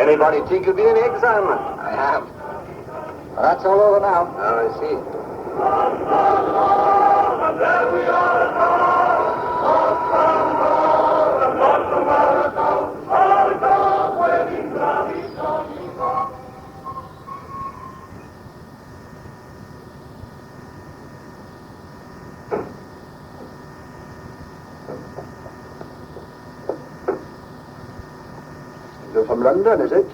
Anybody think you'll be in exile, man? I have. Well, that's all over now. Oh, I see. You're from London, is it?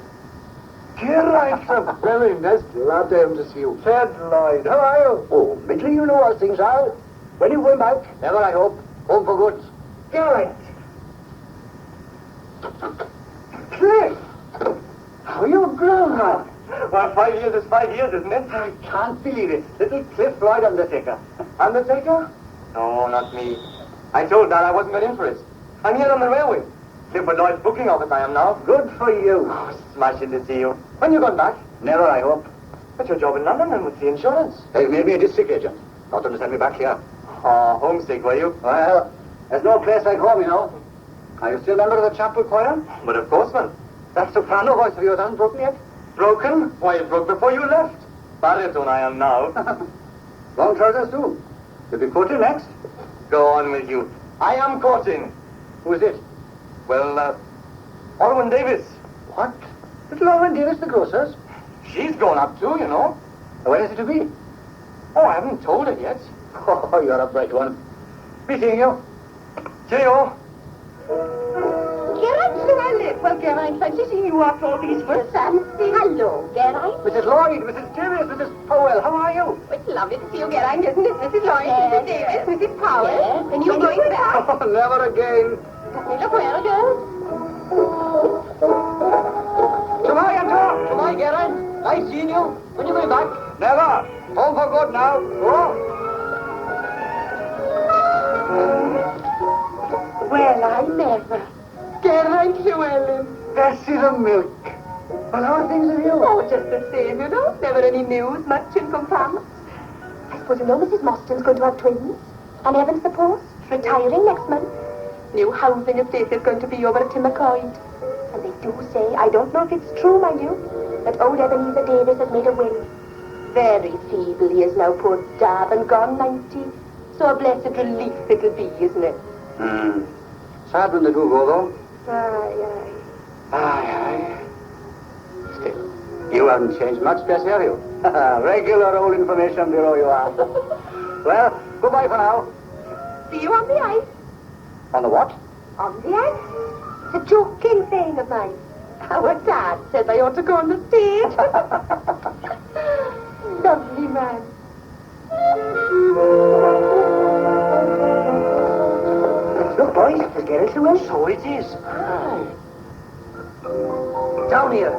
Geralt, a very nice lad to see you. Fed Lloyd, how are you? Oh, mentally you know as things are. When you going back? Never, I hope. Home for good. Geralt. Cliff. How you grown, man? Well, 5 years is 5 years, isn't it? I can't believe it. Little Cliff Lloyd, undertaker. Undertaker? No, not me. I told Dad I wasn't got in for it. I'm here on the railway. Clifford Lloyd's booking office I am now. Good for you. Oh, smashing to see you. When you going back? Never, I hope. But your job in London and with the insurance. They made me a district agent. Not to send me back here. Oh, homesick, were you? Well, there's no place like home, you know. Are you still a member of the chapel choir? But of course, man. That soprano voice of yours hasn't broken yet? Broken? Why, it broke before you left. Baritone I am now. Long trousers too. You'll be quoted next. Go on with you. I am courting. Who is it? Well, Orwin Davis. What? Little Owen Davis, the grocer's? She's grown up too, you know. When is it to be? Oh, I haven't told her yet. Oh, you're a bright one. Be seeing you. Cheerio. Geraint Llewellyn. Well, Geraint, fancy seeing you after all these years. Fancy. Hello, Geraint. Mrs. Lloyd, Mrs. Davis, Mrs. Powell, how are you? It's lovely to see you, Geraint, isn't it? Mrs. Lloyd, Mrs. Davis, Mrs. Powell. Yes. And you're going back. Oh, never again. Look where, girls. Goodbye, Anton. Goodbye, Geraint. Nice seeing you. When you going back? Never. Home for good now. Oh. Well, I never. Geraint Llewellyn. Bessie the milk. Well, how are things with you? Oh, just the same, you know. Never any news, much in comparison. I suppose you know Mrs. Mostyn's going to have twins. And Evan, suppose, retiring next month. New housing estate is going to be over at Timmercoid. And they do say, I don't know if it's true, mind you, that old Ebenezer Davis has made a will. Very feeble he is now, poor dab, and gone 90. So a blessed relief it'll be, isn't it? Sad when they do go, though. Aye, aye. Aye, aye. Still, you haven't changed much, Bessie, have you? Regular old information bureau you are. Well, goodbye for now. See you on the ice. On the what? On the ice. It's a joking saying of mine. Our dad says I ought to go on the stage. Lovely man. Look, boys, let's get it to us. So it is. Aye. Down here.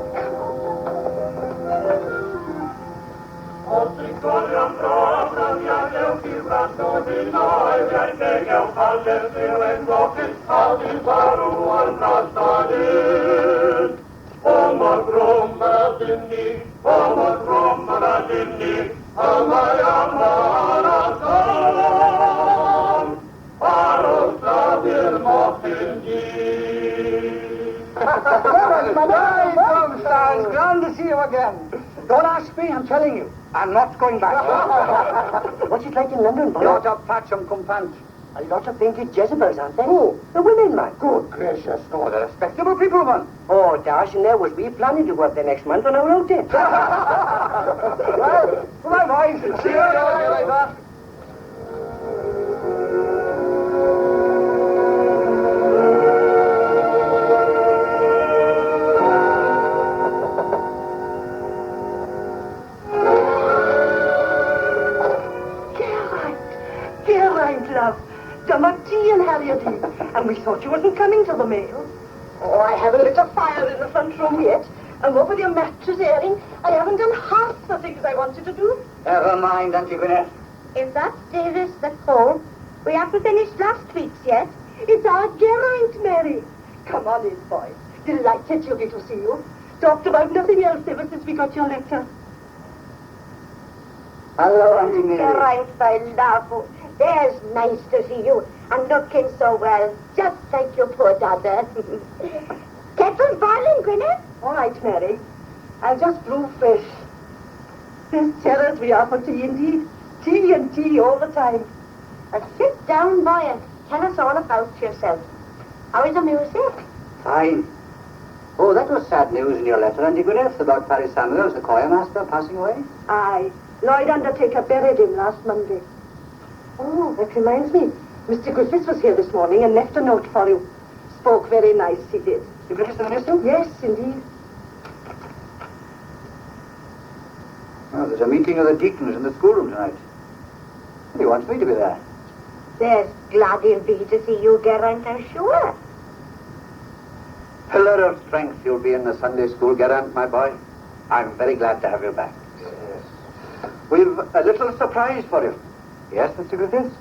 It's grand to see you again. Don't ask me, I'm telling you. I'm not going back. What's it like in London, boy? Lot of patch and compant. A lot of painted Jezebels, aren't there? Oh, the women, man. Good gracious, no, they're respectable people, man. Oh, Dash, and there was we planning to go up there next month on our own day. Well, my boys. See you later. Tea and Harriet, and we thought you wasn't coming to the mail. Oh, I haven't lit a fire in the front room yet. I'm up with your mattress airing. I haven't done half the things I wanted to do. Never mind, Auntie Gwyneth. Is that Davis the call? We haven't finished last week's yet. It's our Geraint, Mary. Come on in, boy. Delighted to get to see you. Talked about nothing else ever since we got your letter. Hello, Auntie Mary. Geraint, my love. There's nice to see you. And looking so well, just like your poor daughter. Kettle's boiling, Gwyneth. All right, Mary. I'll just brew fish. There's terrors we are for tea indeed. Tea and tea all the time. Sit down, boy, and tell us all about yourself. How is the music? Fine. Oh, that was sad news in your letter, Auntie Gwyneth, about Parry Samuels, the choir master, passing away. Aye. Lloyd Undertaker buried him last Monday. Oh, that reminds me. Mr. Griffiths was here this morning and left a note for you. Spoke very nice, he did. Mr. Griffiths, the minister? Yes, indeed. Oh, there's a meeting of the deacons in the schoolroom tonight. He wants me to be there. There's glad he'll be to see you, Geraint, I'm sure. Pillar of strength you'll be in the Sunday school, Geraint, my boy. I'm very glad to have you back. Yes. We've a little surprise for you. Yes, Mr. Griffiths?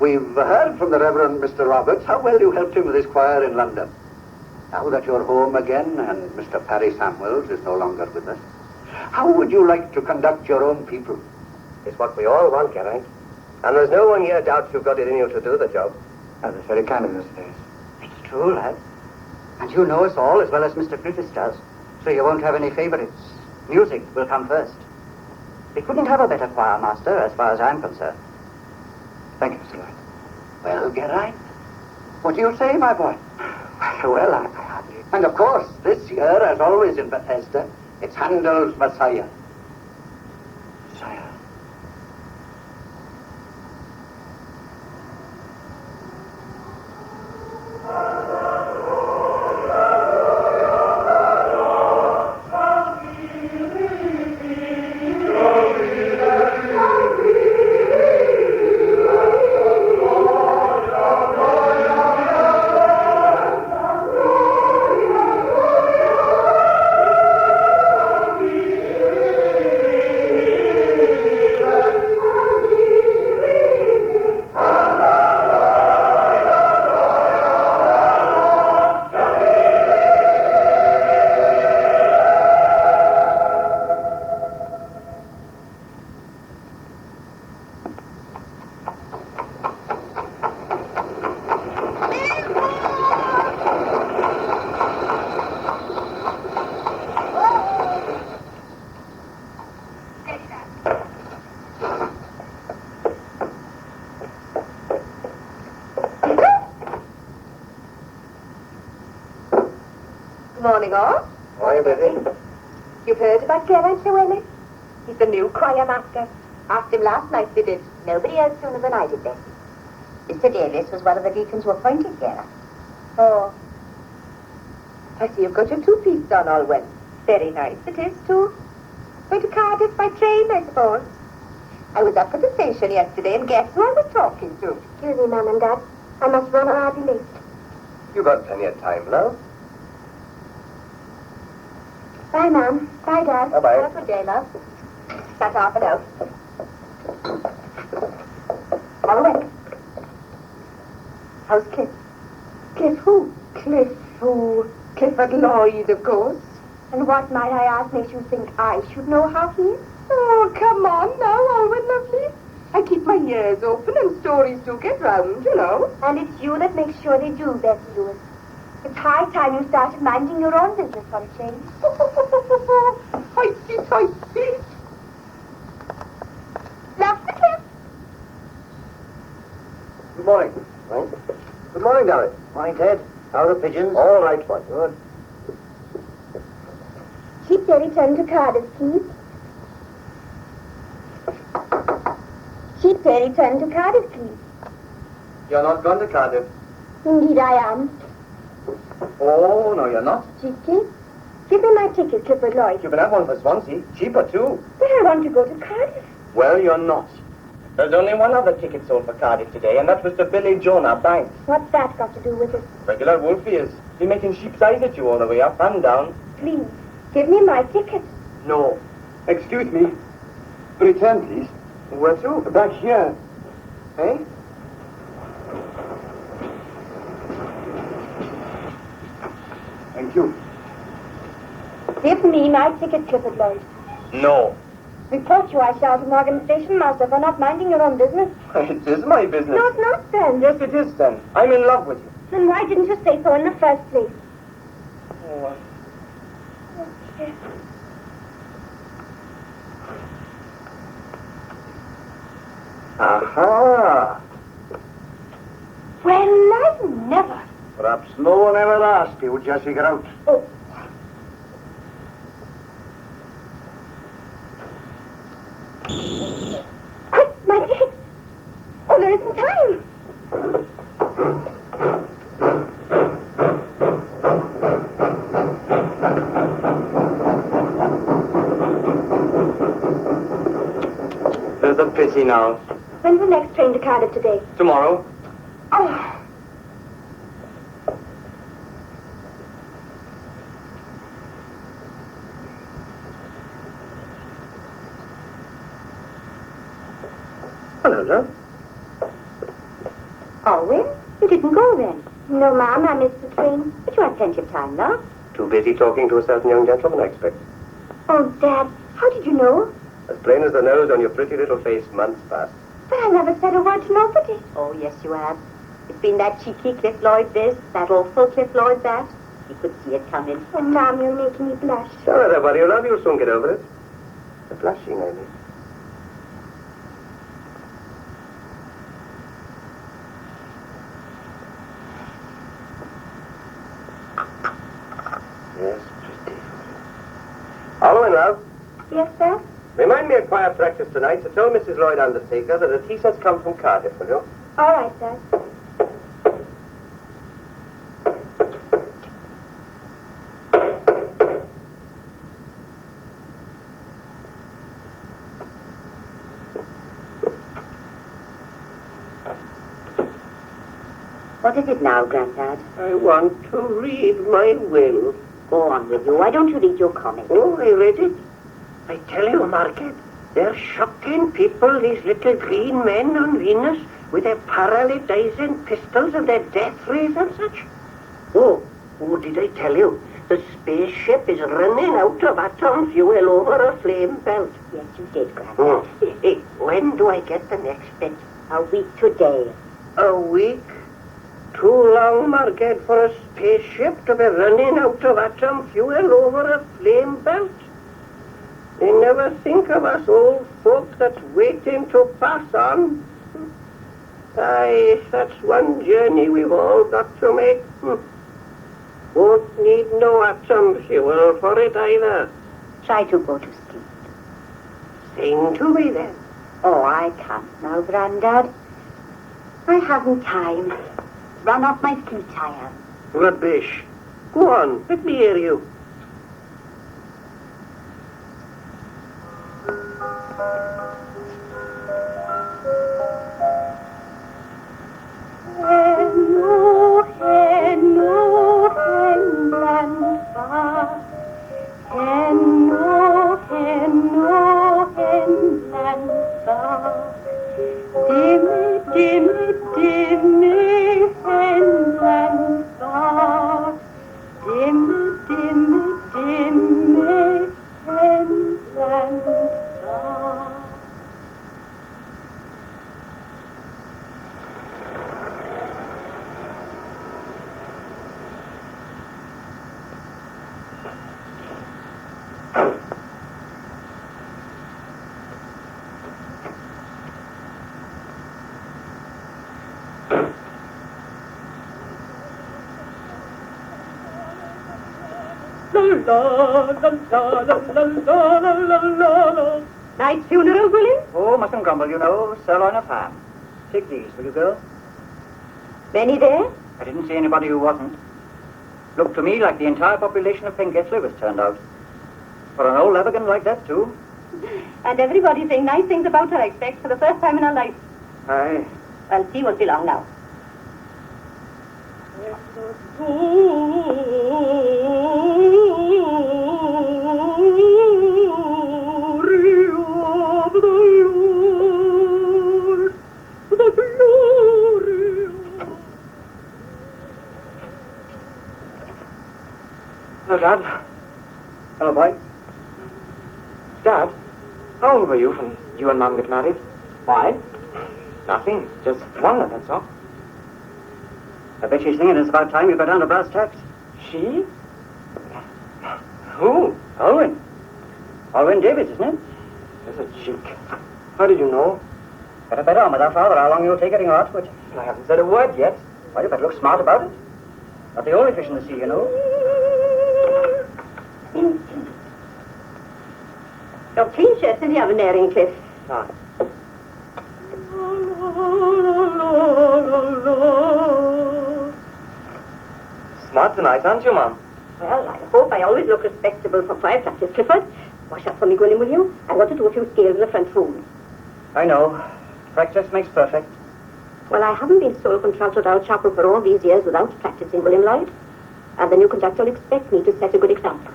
We've heard from the Reverend Mr. Roberts how well you helped him with his choir in London. Now that you're home again and Mr. Parry Samuels is no longer with us, how would you like to conduct your own people? It's what we all want, Geraint. And there's no one here doubts you've got it in you to do the job. That's very kind of you, Mr. Davis. It's true, lad. And you know us all as well as Mr. Griffiths does, so you won't have any favourites. Music will come first. We couldn't have a better choir master as far as I'm concerned. Thank you, Mr. Lloyd. Well, Geraint, what do you say, my boy? Well, I hardly... And of course, this year, as always in Bethesda, it's Handel's Messiah. Messiah. Morning, all. Morning, Betty. You've heard about Geraint Llewellyn? He's the new choir master. Asked him last night, they did. Nobody else sooner than I did, Bessie. Mr. Davis was one of the deacons who appointed Geraint. Oh. I see you've got your two-piece on all well. Very nice it is, too. Going to Cardiff by train, I suppose. I was up at the station yesterday, and guess who I was talking to? Excuse me, Mum and Dad. I must run hardly late. You got plenty of time, love. Bye, Mum. Bye, Dad. Bye-bye. Have a good day, love. Shut off and out. All right. How's Cliff? Cliff who? Cliff who? Clifford Lloyd, of course. And what, might I ask, makes you think I should know how he is? Oh, come on now, Alwyn, lovely. I keep my ears open and stories do get round, you know. And it's you that makes sure they do, Bessie Lewis. It's high time you started minding your own business for a change. Hoity toity. Lock the clip. Good morning. Good morning, Darry. Morning, Ted. How are the pigeons? All right, boy. Good. Sheep Day return to Cardiff, please. Sheep Day return to Cardiff, please. You're not going to Cardiff. Indeed I am. Oh, no, you're not. Cheeky. Give me my ticket, Clifford Lloyd. You can have one for Swansea. Cheaper, too. But I want to go to Cardiff. Well, you're not. There's only one other ticket sold for Cardiff today, and that's Mr. Billy Jonah Banks. What's that got to do with it? Regular Wolfie is. He's making sheep's eyes at you all the way up and down. Please, give me my ticket. No. Excuse me. Return, please. Where to? Back here. Eh? Thank you. Give me my ticket, Clifford Lloyd. No. Report you I shall to Morgan Station Master for not minding your own business. It is my business. No, it's not then. Yes, it is then. I'm in love with you. Then why didn't you say so in the first place? Oh, Okay. Aha! Well, I never. Perhaps no one ever asked you, Jessica out. Oh, quick, my ticket. Oh, there isn't time. there's a pity now. When's the next train to Cardiff today? Tomorrow. Oh, Hello, sir. Always? You didn't go then? No, ma'am, I missed the train. But you had plenty of time, love. Too busy talking to a certain young gentleman, I expect. Oh, Dad, how did you know? As plain as the nose on your pretty little face months past. But I never said a word to nobody. Oh, yes, you have. It's been that cheeky Cliff Lloyd this, that awful Cliff Lloyd that. He could see it coming. Oh, Ma'am, you're making me blush. Don't let that worry you, love. You'll soon get over it. The blushing, I mean. Yes, pretty. Following, love. Yes, sir? Remind me of choir practice tonight, so tell Mrs. Lloyd Undertaker that a tea set's come from Cardiff, will you? All right, sir. What is it now, Grandad? I want to read my will. Go on with you. Why don't you read your comic? Oh, I read it. I tell you, Margaret, they're shocking people, these little green men on Venus, with their paralyzing pistols and their death rays and such. Oh, did I tell you? The spaceship is running out of atom fuel over a flame belt. Yes, you did, Grandad. Oh, hey, when do I get the next bit? A week today. A week? Too long, Margaret, for a spaceship to be running out of atom fuel over a flame belt? They never think of us old folk that's waiting to pass on. Aye, that's one journey we've all got to make. Won't need no atom fuel for it either. Try to go to sleep. Sing to me then. Oh, I can't now, Grandad. I haven't time. Run off my feet, I am. Rubbish. Go on, let me hear you. Hello, hello, Henland far. Hello, hello, Henland far. Dimmy, dimmy, dimmy, Henland far. Dimmy, dimmy, dimmy, Henland far. Nice funeral, William? Oh, mustn't grumble, you know. Sirloin of ham. Take these, will you, girl? Many there? I didn't see anybody who wasn't. Looked to me like the entire population of Pengethley was turned out. For an old Levigan like that, too. And everybody saying nice things about her, I expect, for the first time in her life. Aye. Well, she won't be long now. Hello, Dad. Hello, boy. Dad, how old were you when you and Mum got married? Why? Nothing. Just wonder, that's all. I bet she's thinking it's about time you got down to brass tacks. She? Who? Alwyn. Alwyn Davies, isn't it? There's a cheek. How did you know? Better bet on with our father how long you'll take getting her out to it. I haven't said a word yet. Well, you better look smart about it. Not the only fish in the sea, you know. Your clean shirts in the oven there, Cliff. Ah. Smart tonight, aren't you, Mum? Well, I hope I always look respectable for private practice, Clifford. Wash up for me, William, will you? I want to do a few scales in the front room. I know. Practice makes perfect. Well, I haven't been sole contralto at our chapel for all these years without practicing, William Lloyd. And the new conductor will expect me to set a good example.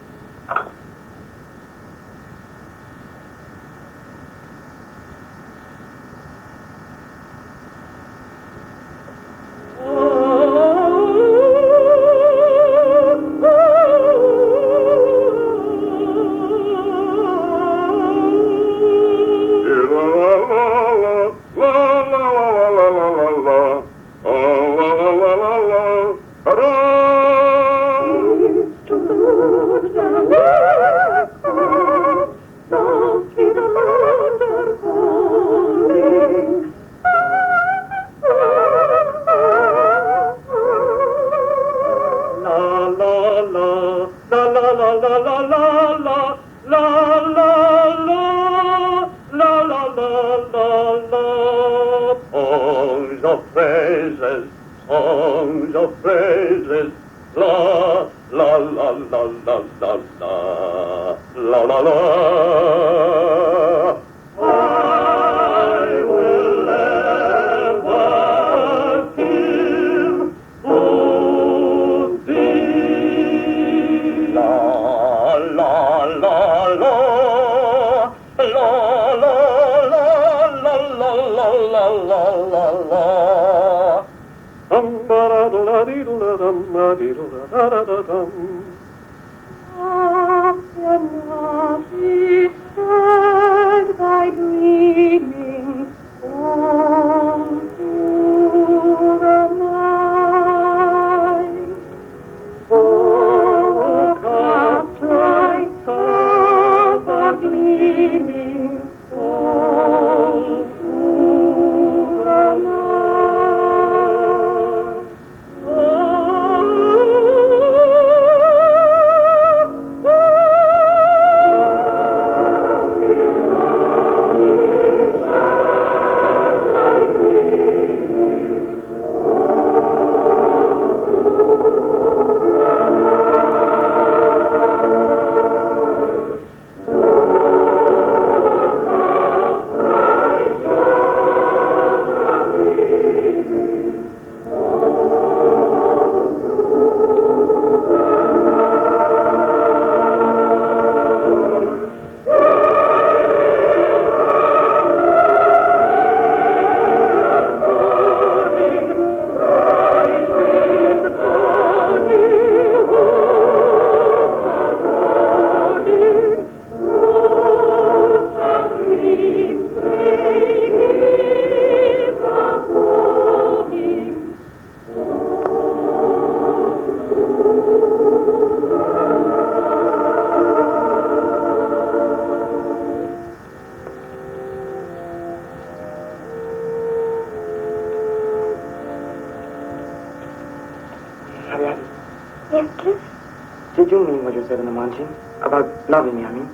you mean what you said in the morning? About loving me, I mean.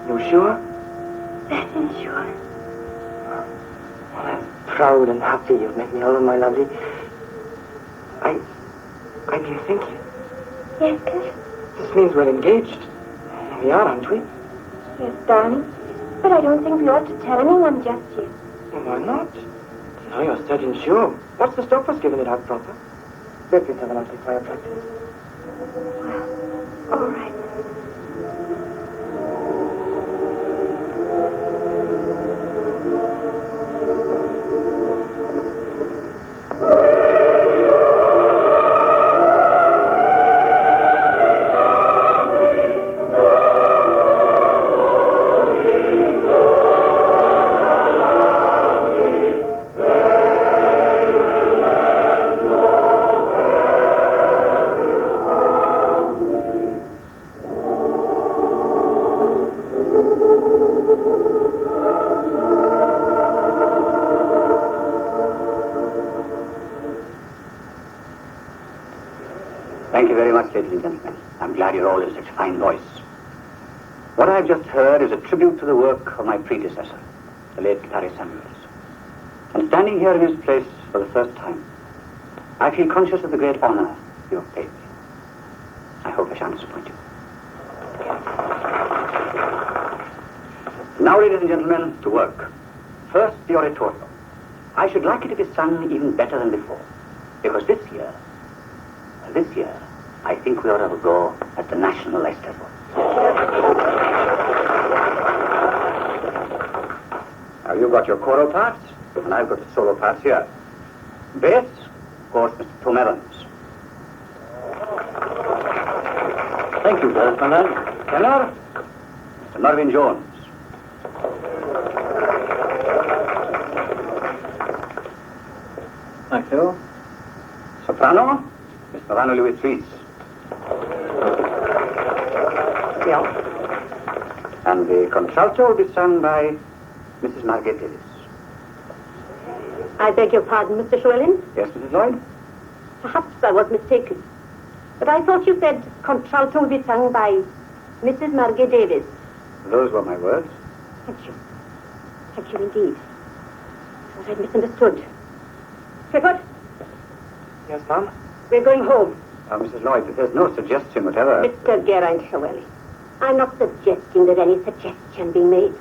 You sure? Very sure. Well, I'm proud and happy you've made me all of my lovely. I've been thinking. Yes, Cliff? This means we're engaged. We are, aren't we? Yes, darling. But I don't think we ought to tell anyone just yet. Why not? Now you're certain sure. What's to stop us giving it out proper? Let's have a lovely choir practice. All right. Thank you very much, ladies and gentlemen. I'm glad you're all in such fine voice. What I've just heard is a tribute to the work of my predecessor, the late Clarice Samuels. And standing here in his place for the first time, I feel conscious of the great honor you have paid me. I hope I shan't disappoint you. Now, ladies and gentlemen, to work. First, the oratorio. I should like it to be sung even better than before, because this year, I think we ought to have a go at the national festival. Now, you've got your choral parts, and I've got the solo parts here. Bass, of course, Mr. Tom Evans. Thank you, Brother Fernand. Tenor, Mr. Mervyn Jones. Thank you. Soprano, Miss Morano Louis Reese. Yeah. And the contralto will be sung by Mrs. Margaret Davis. I beg your pardon, Mr. Llewellyn. Yes, Mrs. Lloyd? Perhaps I was mistaken. But I thought you said contralto will be sung by Mrs. Margaret Davis. Those were my words. Thank you. Thank you indeed. Thought I'd misunderstood. Clifford, Yes, Ma'am? we're going home. Mrs. Lloyd, there's no suggestion whatever. Mr. Geraint Llewellyn, I'm not suggesting there's any suggestion being made.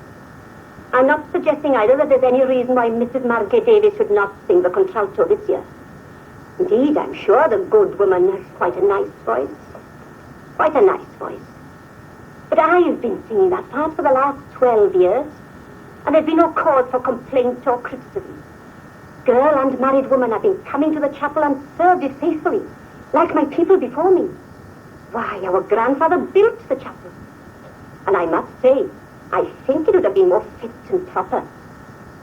I'm not suggesting either that there's any reason why Mrs. Margaret Davis should not sing the contralto this year. Indeed, I'm sure the good woman has quite a nice voice. Quite a nice voice. But I've been singing that part for the last 12 years, and there's been no cause for complaint or criticism. Girl and married woman have been coming to the chapel and served it faithfully, like my people before me. Why, our grandfather built the chapel. And I must say, I think it would have been more fit and proper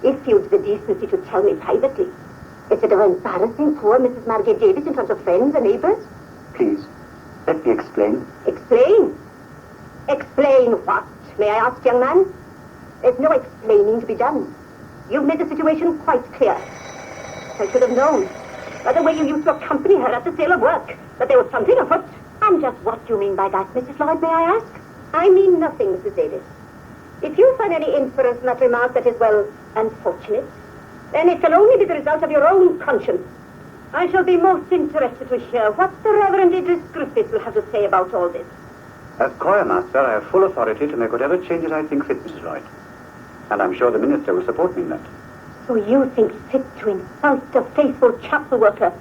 if you'd the decency to tell me privately, instead of embarrassing poor Mrs. Margaret Davis in front of friends and neighbours. Please, let me explain. Explain? Explain what, may I ask, young man? There's no explaining to be done. You've made the situation quite clear. I should have known, by the way you used to accompany her at the sale of work, that there was something afoot. And just what do you mean by that, Mrs. Lloyd, may I ask? I mean nothing, Mrs. Davis. If you find any inference in that remark that is, well, unfortunate, then it can only be the result of your own conscience. I shall be most interested to hear what the Reverend Idris Griffith will have to say about all this. As choir master, I have full authority to make whatever changes I think fit, Mrs. Lloyd. And I'm sure the minister will support me in that. So you think fit to insult a faithful chapel worker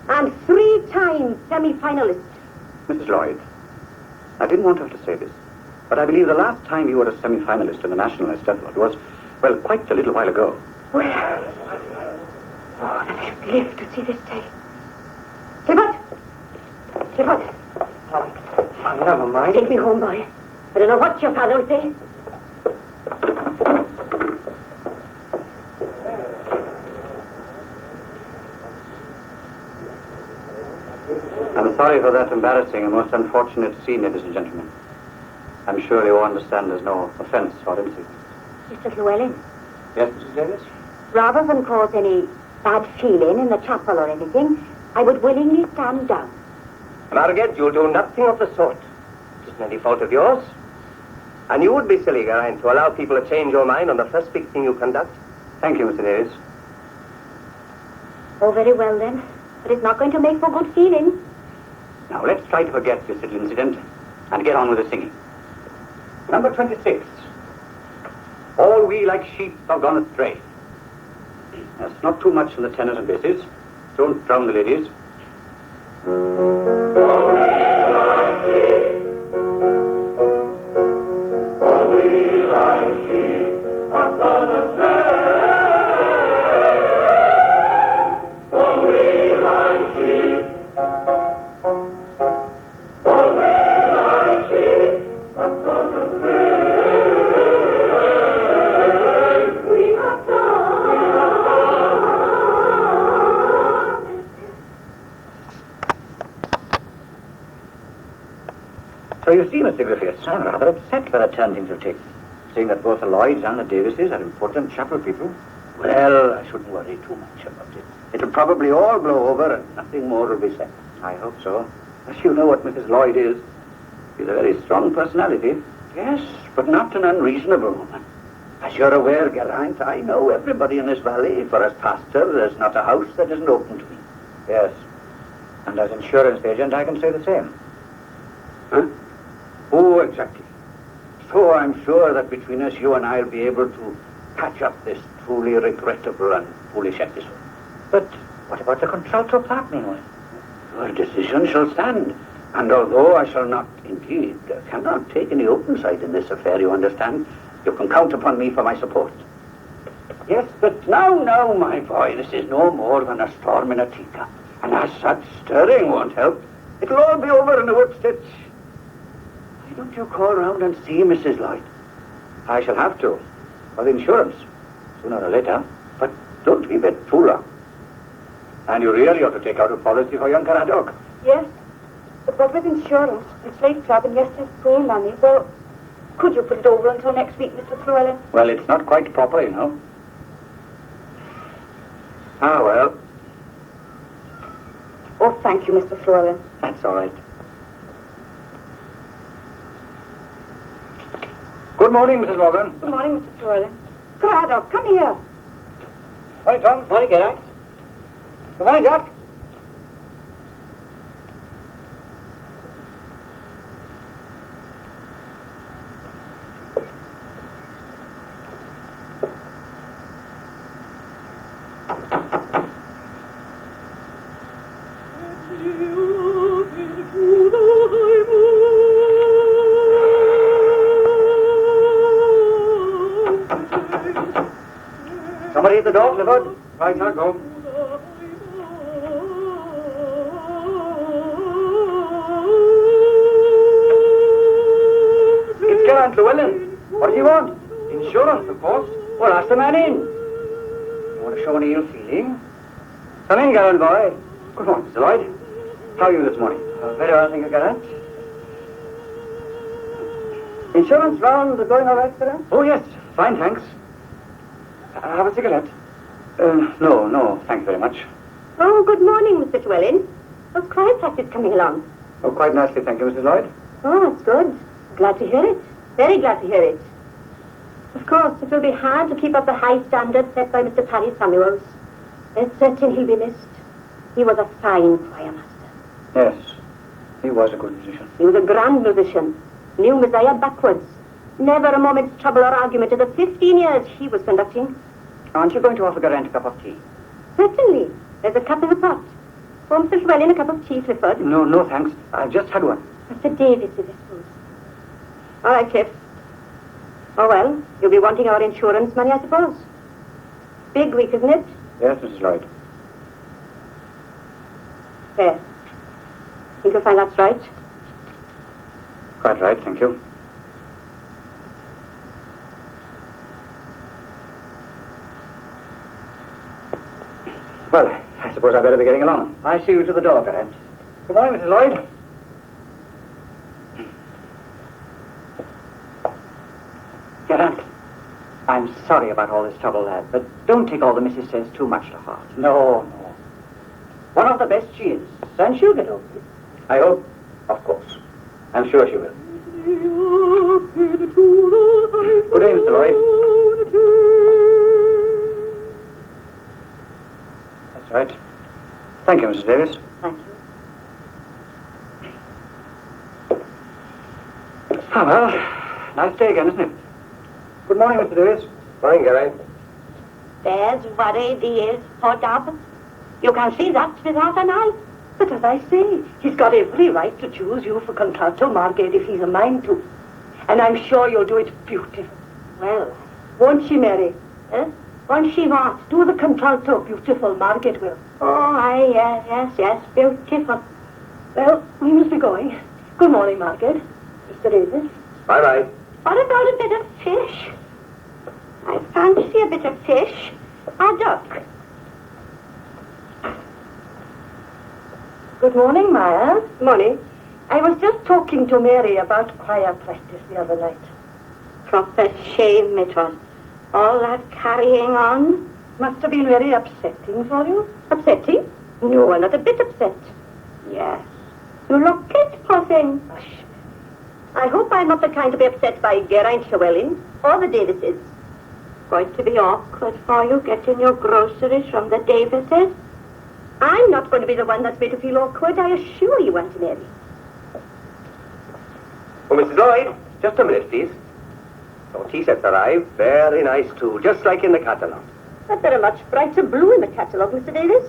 and 3-time semi-finalist? Mrs. Lloyd, I didn't want her to say this, but I believe the last time you were a semi-finalist in the National Festival was, well, quite a little while ago. Well, that I should live to see this day. Clifford! Clifford! Never mind. Take me home, boy. I don't know what your father will say. I'm sorry for that embarrassing and most unfortunate scene, ladies and gentlemen. I'm sure you all understand there's no offense or insult. Mr. Llewellyn, Yes, Mrs. Davis? rather than cause any bad feeling in the chapel or anything, I would willingly stand down. Margaret, you'll do nothing of the sort. It isn't any fault of yours. And you would be silly, Geraint, to allow people to change your mind on the first big thing you conduct. Thank you, Mr. Davis. Oh, very well then. But it's not going to make for good feeling. Now, let's try to forget this little incident and get on with the singing. Number 26. All we like sheep have gone astray. That's not too much for the tenors and basses. Don't drown the ladies. So you see, Mr. Griffiths, I'm rather upset by the turn things have taken. Seeing that both the Lloyds and the Davises are important chapel people. Well, I shouldn't worry too much about it. It'll probably all blow over and nothing more will be said. I hope so. As you know what Mrs. Lloyd is. She's a very strong personality. Yes, but not an unreasonable woman. As you're aware, Geraint, I know everybody in this valley. For as pastor, there's not a house that isn't open to me. Yes. And as insurance agent, I can say the same. Huh? Oh, exactly. So I'm sure that between us, you and I will be able to patch up this truly regrettable and foolish episode. But what about the contralto part, meanwhile? Your decision shall stand. And although I shall not, indeed, cannot take any open side in this affair, you understand, you can count upon me for my support. Yes, but now, my boy, this is no more than a storm in a teacup. And as such, stirring won't help. It'll all be over in a whip-stitch. Why don't you call round and see Mrs. Lloyd? I shall have to, for the insurance, sooner or later. But don't keep it too long. And you really ought to take out a policy for young Caradog. Yes. But what with insurance, the Slate Club, and yesterday's pool money, well, could you put it over until next week, Mr. Llewellyn? Well, it's not quite proper, you know. Ah, well. Oh, thank you, Mr. Llewellyn. That's all right. Good morning, Mrs. Morgan. Good morning, Mr. Llewellyn. Craddock, come here. Morning, Tom. Morning, Geraint. Good morning, Jack. Somebody at the door, Clifford. Right, I'll go. It's Geraint Llewellyn. What do you want? Insurance, of course. Well, ask the man in. You want to show any ill feeling? Come in, Geraint, boy. Good morning, Mr. Lloyd. How are you this morning? Very well, thank you, Geraint. Insurance round going all right, Geraint? Oh, yes. Fine, thanks. Have a cigarette? No, thank you very much. Oh, good morning, Mr. Llewellyn. How's choir practice coming along? Oh, quite nicely, thank you, Mrs. Lloyd. Oh, that's good. Glad to hear it. Very glad to hear it. Of course, it will be hard to keep up the high standards set by Mr. Parry Samuels. It's certain he'll be missed. He was a fine choir master. Yes, he was a good musician. He was a grand musician. Knew Messiah backwards. Never a moment's trouble or argument in the 15 years he was conducting. Aren't you going to offer Geraint a cup of tea? Certainly. There's a cup in the pot. For Mr. Llewellyn, a cup of tea, Clifford. No, thanks. I've just had one. Mr. Davis, I suppose. All right, Cliff. Oh, well, you'll be wanting our insurance money, I suppose. Big week, isn't it? Yes, Mrs. Lloyd. There. Think you'll find that's right? Quite right, thank you. Well, I suppose I'd better be getting along. I see you to the door, Geraint. Good morning, Mrs. Lloyd. Geraint, I'm sorry about all this trouble, lad, but don't take all the missus says too much to heart. No. One of the best she is, and she'll get over it. I hope, of course. I'm sure she will. Good day, Mr. Lloyd. That's right. Thank you, Mrs. Davis. Thank you. Ah, well, nice day again, isn't it? Good morning, Mr. Davis. Morning, Geraint. There's worried he is, poor Dobbs. You can see that with half an eye. But as I say, he's got every right to choose you for contralto, Margate, if he's a mind to. And I'm sure you'll do it beautiful. Well, Won't she, Mary? won't she what? Do the contralto beautiful, Margate will. Oh, aye, yes, beautiful. Well, we must be going. Good morning, Margate. Mr. Davis. Bye-bye. What about a bit of fish? I fancy a bit of fish. A duck. Good morning, Maya. Morning. I was just talking to Mary about choir practice the other night. Proper shame it was. All that carrying on. Must have been very upsetting for you. Upsetting? No, not a bit upset. Yes. You look it, poor thing. Hush. I hope I'm not the kind to be upset by Geraint Llewellyn or the Davises. Going to be awkward for you getting your groceries from the Davises. I'm not going to be the one that's made to feel awkward, I assure you, Auntie Mary. Oh, Mrs. Lloyd, just a minute, please. Oh, tea sets arrived. Very nice, too. Just like in the catalogue. But there are much brighter blue in the catalogue, Mr. Davis.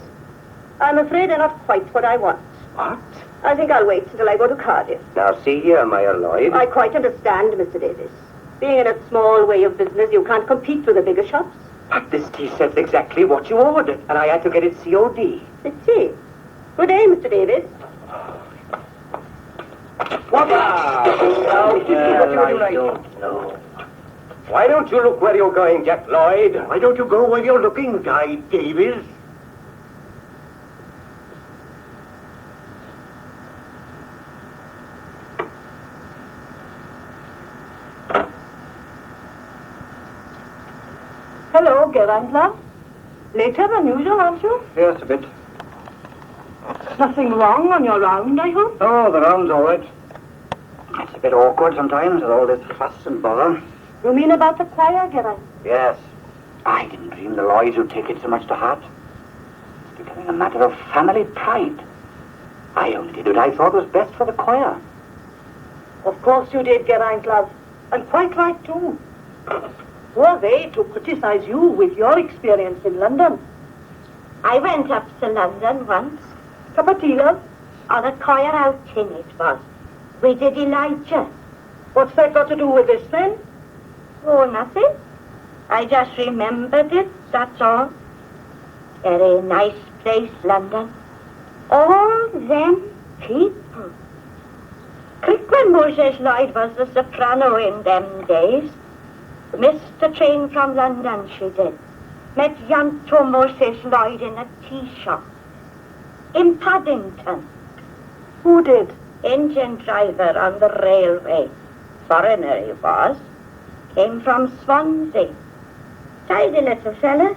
I'm afraid they're not quite what I want. What? I think I'll wait until I go to Cardiff. Now, see here, Meyer Lloyd. I quite understand, Mr. Davis. Being in a small way of business, you can't compete with the bigger shops. But this tea set's exactly what you ordered, and I had to get it COD. The tea. Good day, Mr. Davis. What? Why don't you look where you're going, Jack Lloyd? Why don't you go where you're looking, Guy Davis? Hello, Geraint, love. Later than usual, aren't you? Yes, a bit. Nothing wrong on your round, I hope? Oh, the round's all right. It's a bit awkward sometimes with all this fuss and bother. You mean about the choir, Geraint? Yes. I didn't dream the Lloyds would take it so much to heart. It's becoming a matter of family pride. I only did what I thought was best for the choir. Of course you did, Geraint, love. And quite right, too. Who are they to criticize you with your experience in London? I went up to London once. Cup of tea, love? On a choir outing it was. We did Elijah. What's that got to do with this, then? Oh, nothing. I just remembered it, that's all. Very nice place, London. All them people. Quick when Moses Lloyd was the soprano in them days. Missed the train from London, she did. Met Yanto Moses Lloyd in a tea shop. In Paddington. Who did? Engine driver on the railway. Foreigner he was. Came from Swansea. Tidy little fella.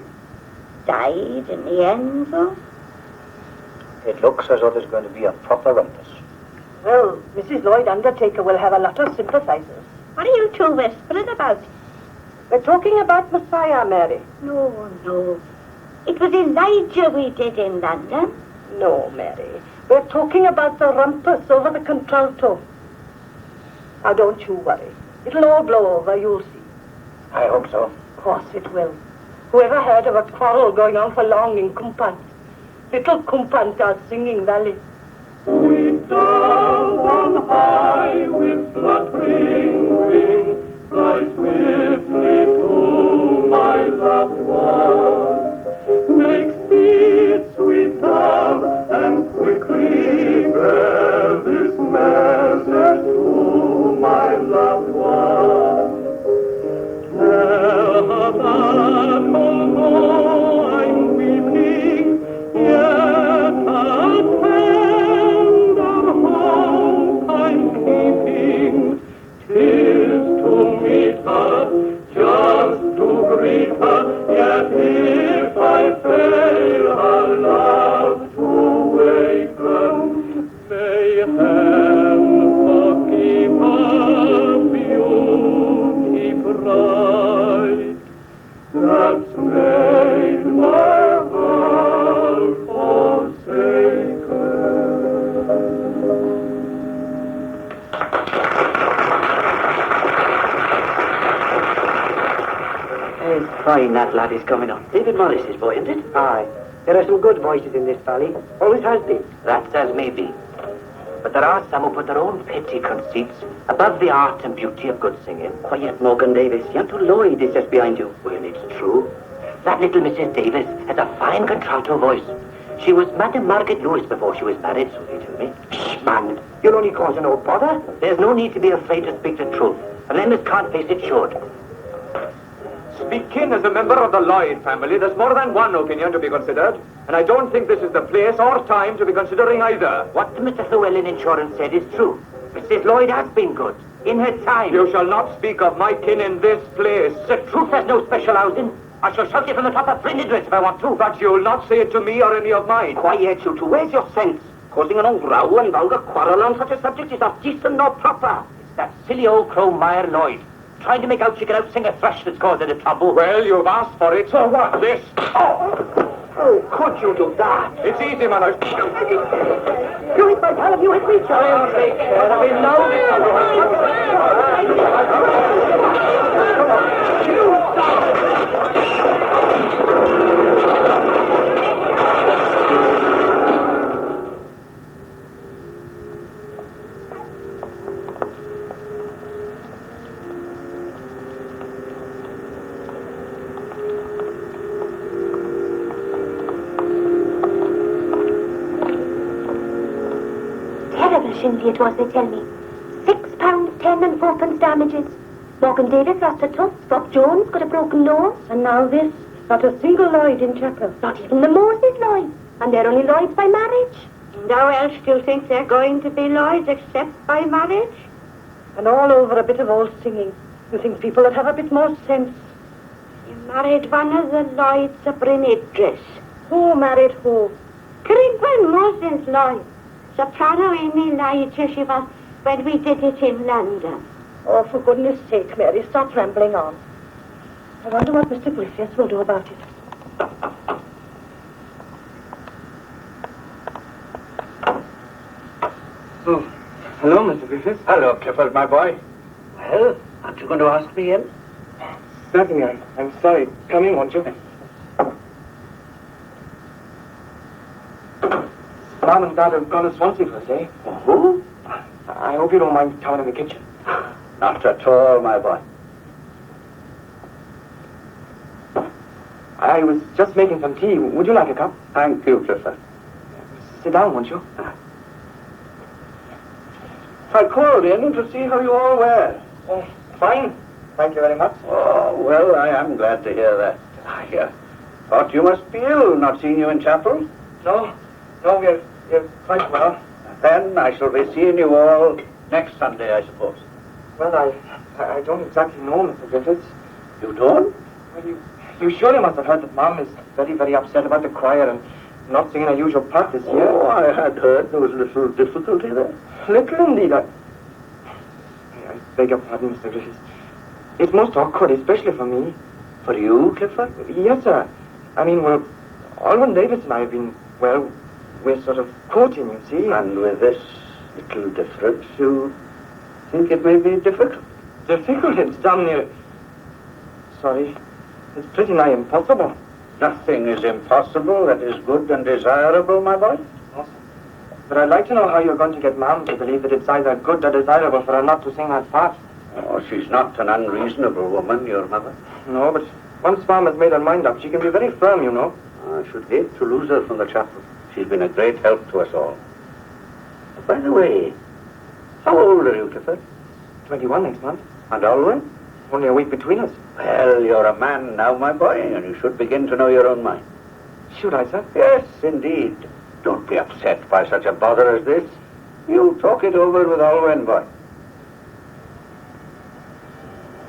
Died in the end, though. It looks as though there's going to be a proper rumpus. Well, Mrs. Lloyd Undertaker will have a lot of sympathizers. What are you two whispering about? We're talking about Messiah, Mary. No. It was Elijah we did in London. No, Mary. We're talking about the rumpus over the contralto. Now, don't you worry. It'll all blow over, you'll see. I hope so. Of course it will. Whoever heard of a quarrel going on for long in Kumpant? Little Kumpant are singing valley. Sweet dove on high with fluttering wing, fly swiftly to my loved one. Make speed, sweet dove, and quickly bear this message to my loved one. Tell her that although I'm weeping, yet a tender hope I'm keeping. 'Tis to meet her that's made my heart forsaken. It's fine that lad is coming on. David Morris's boy, isn't it? Aye. There are some good voices in this valley. Always has been. That's as may be. But there are some who put their own petty conceits above the art and beauty of good singing. Quiet, Morgan Davis. Young Lloyd is just behind you. Well, it's true. That little Mrs. Davis has a fine contralto voice. She was Madame Margaret Lewis before she was married, so they tell me. Shh, man. You'll only cause no bother. There's no need to be afraid to speak the truth. And them that can't face it should. Speaking as a member of the Lloyd family, there's more than one opinion to be considered. And I don't think this is the place or time to be considering either. What Mr. Llewellyn Insurance said is true. Mrs. Lloyd has been good. In her time. You shall not speak of my kin in this place. The truth has no special housing. I shall shout it from the top of Brindledress if I want to. But you'll not say it to me or any of mine. Quiet, you two. Where's your sense? Causing an old row and vulgar quarrel on such a subject is not decent nor proper. It's that silly old crow Meyer Lloyd. Trying to make out she can out-sing a thrush that's causing the trouble. Well, you've asked for it. So what? This. Oh, could you do that? It's easy, man. You hit my pal, you hit me, Charlie. I'll take care of him now. Shindy it was, they tell me. £6.10 and 4 damages. Morgan Davis lost a tooth. Bob Jones got a broken nose. And now this. Not a single Lloyd in chapel. Not even the Moses Lloyd. And they're only Lloyds by marriage. And how else do you think they're going to be Lloyds except by marriage? And all over a bit of old singing. You think people would have a bit more sense. You married one of the Lloyds of Brindledress. Who married who? Crinwell Moses Lloyd. Soprano Amy Elijah she was when we did it in London. Oh, for goodness sake, Mary, stop rambling on. I wonder what Mr. Griffiths will do about it. Oh, hello, Mr. Griffiths. Hello, Clifford, my boy. Well, aren't you going to ask me in? Certainly, I'm sorry. Come in, won't you? Mom and Dad have gone to Swansea for a day. Who? I hope you don't mind towing in the kitchen. Not at all, my boy. I was just making some tea. Would you like a cup? Thank you, Clifford. Sit down, won't you? I called in to see how you all were. Oh, fine. Thank you very much. Oh, well, I am glad to hear that. I thought you must be ill, not seeing you in chapel. No, we're quite well. Then I shall be seeing you all next Sunday, I suppose. Well, I don't exactly know, Mr. Griffiths. You don't? Well, you surely must have heard that Mom is very, very upset about the choir and not singing her usual part this year. Oh, I had heard there was a little difficulty there. Little indeed. I beg your pardon, Mr. Griffiths. It's most awkward, especially for me. For you, Clifford? Yes, sir. I mean, well, Alwyn Davis and I have been, well, we're sort of courting, you see. And with this little difference, you think it may be difficult? Difficult? It's damn near... Sorry. It's pretty nigh impossible. Nothing is impossible that is good and desirable, my boy. Awesome. But I'd like to know how you're going to get Mom to believe that it's either good or desirable for her not to sing that part. Oh, she's not an unreasonable woman, your mother. No, but once Mom has made her mind up, she can be very firm, you know. I should hate to lose her from the chapel. She's been a great help to us all. By the way, how old are you, Clifford? 21 next month. And Alwyn? Only a week between us. Well, you're a man now, my boy, and you should begin to know your own mind. Should I, sir? Yes, indeed. Don't be upset by such a bother as this. You talk it over with Alwyn, boy.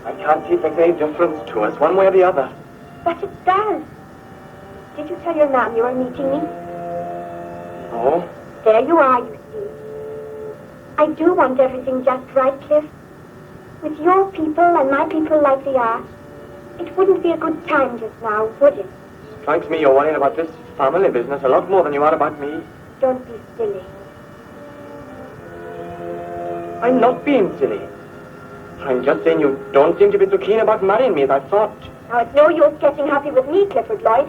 I can't see if there's any difference to us, one way or the other. But it does. Did you tell your Mom you were meeting me? No. There you are, you see. I do want everything just right, Cliff. With your people and my people like they are. It wouldn't be a good time just now, would it? Strikes me you're worrying about this family business a lot more than you are about me. Don't be silly. I'm not being silly. I'm just saying you don't seem to be so keen about marrying me as I thought. Now, it's no use getting happy with me, Clifford Lloyd.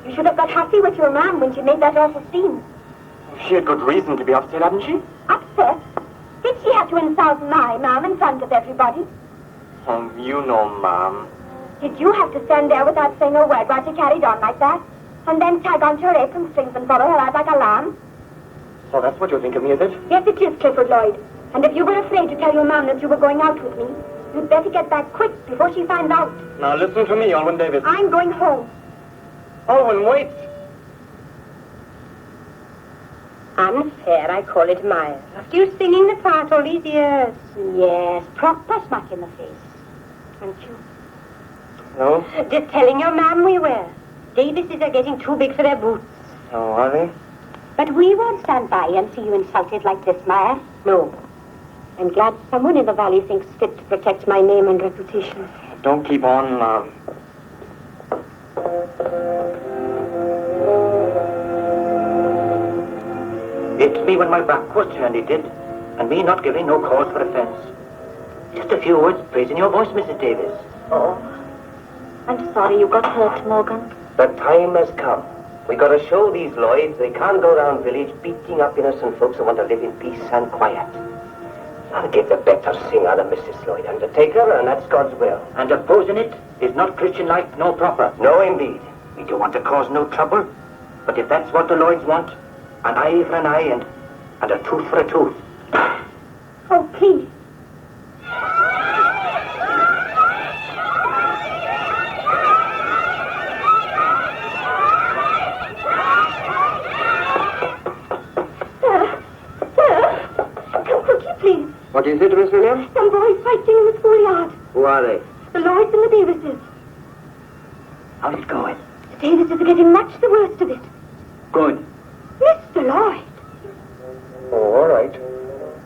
You should have got happy with your ma'am when she made that awful scene. She had good reason to be upset, hadn't she? Upset? Did she have to insult my ma'am in front of everybody? Oh, you know, Ma'am. Did you have to stand there without saying a word while she carried on like that? And then tag onto her apron strings and follow her out like a lamb? So that's what you think of me, is it? Yes, it is, Clifford Lloyd. And if you were afraid to tell your ma'am that you were going out with me, you'd better get back quick before she finds out. Now listen to me, Alwyn Davis. I'm going home. Alwyn, wait. Unfair, I call it, Myra. After you singing the part all these years. Yes, proper smack in the face. Aren't you? No? Just telling your ma'am we were. Davises are getting too big for their boots. Oh, are they? But we won't stand by and see you insulted like this, Myra. No. I'm glad someone in the valley thinks fit to protect my name and reputation. Don't keep on, Ma'am. Hit me when my back was turned, it did. And me not giving no cause for offence. Just a few words praising your voice, Mrs. Davis. Oh, I'm sorry you got hurt, Morgan. The time has come. We got to show these Lloyds they can't go around village beating up innocent folks who want to live in peace and quiet. I'll give the better singer than Mrs. Lloyd Undertaker, and that's God's will. And opposing it is not Christian-like nor proper. No, indeed. We don't want to cause no trouble. But if that's what the Lloyds want, an eye for an eye and a tooth for a tooth. Oh, please. What is it, Miss Williams? Some boys fighting in the schoolyard. Who are they? The Lloyds and the Davises. How's it going? The Davises are getting much the worst of it. Good. Mr. Lloyd. Oh, all right.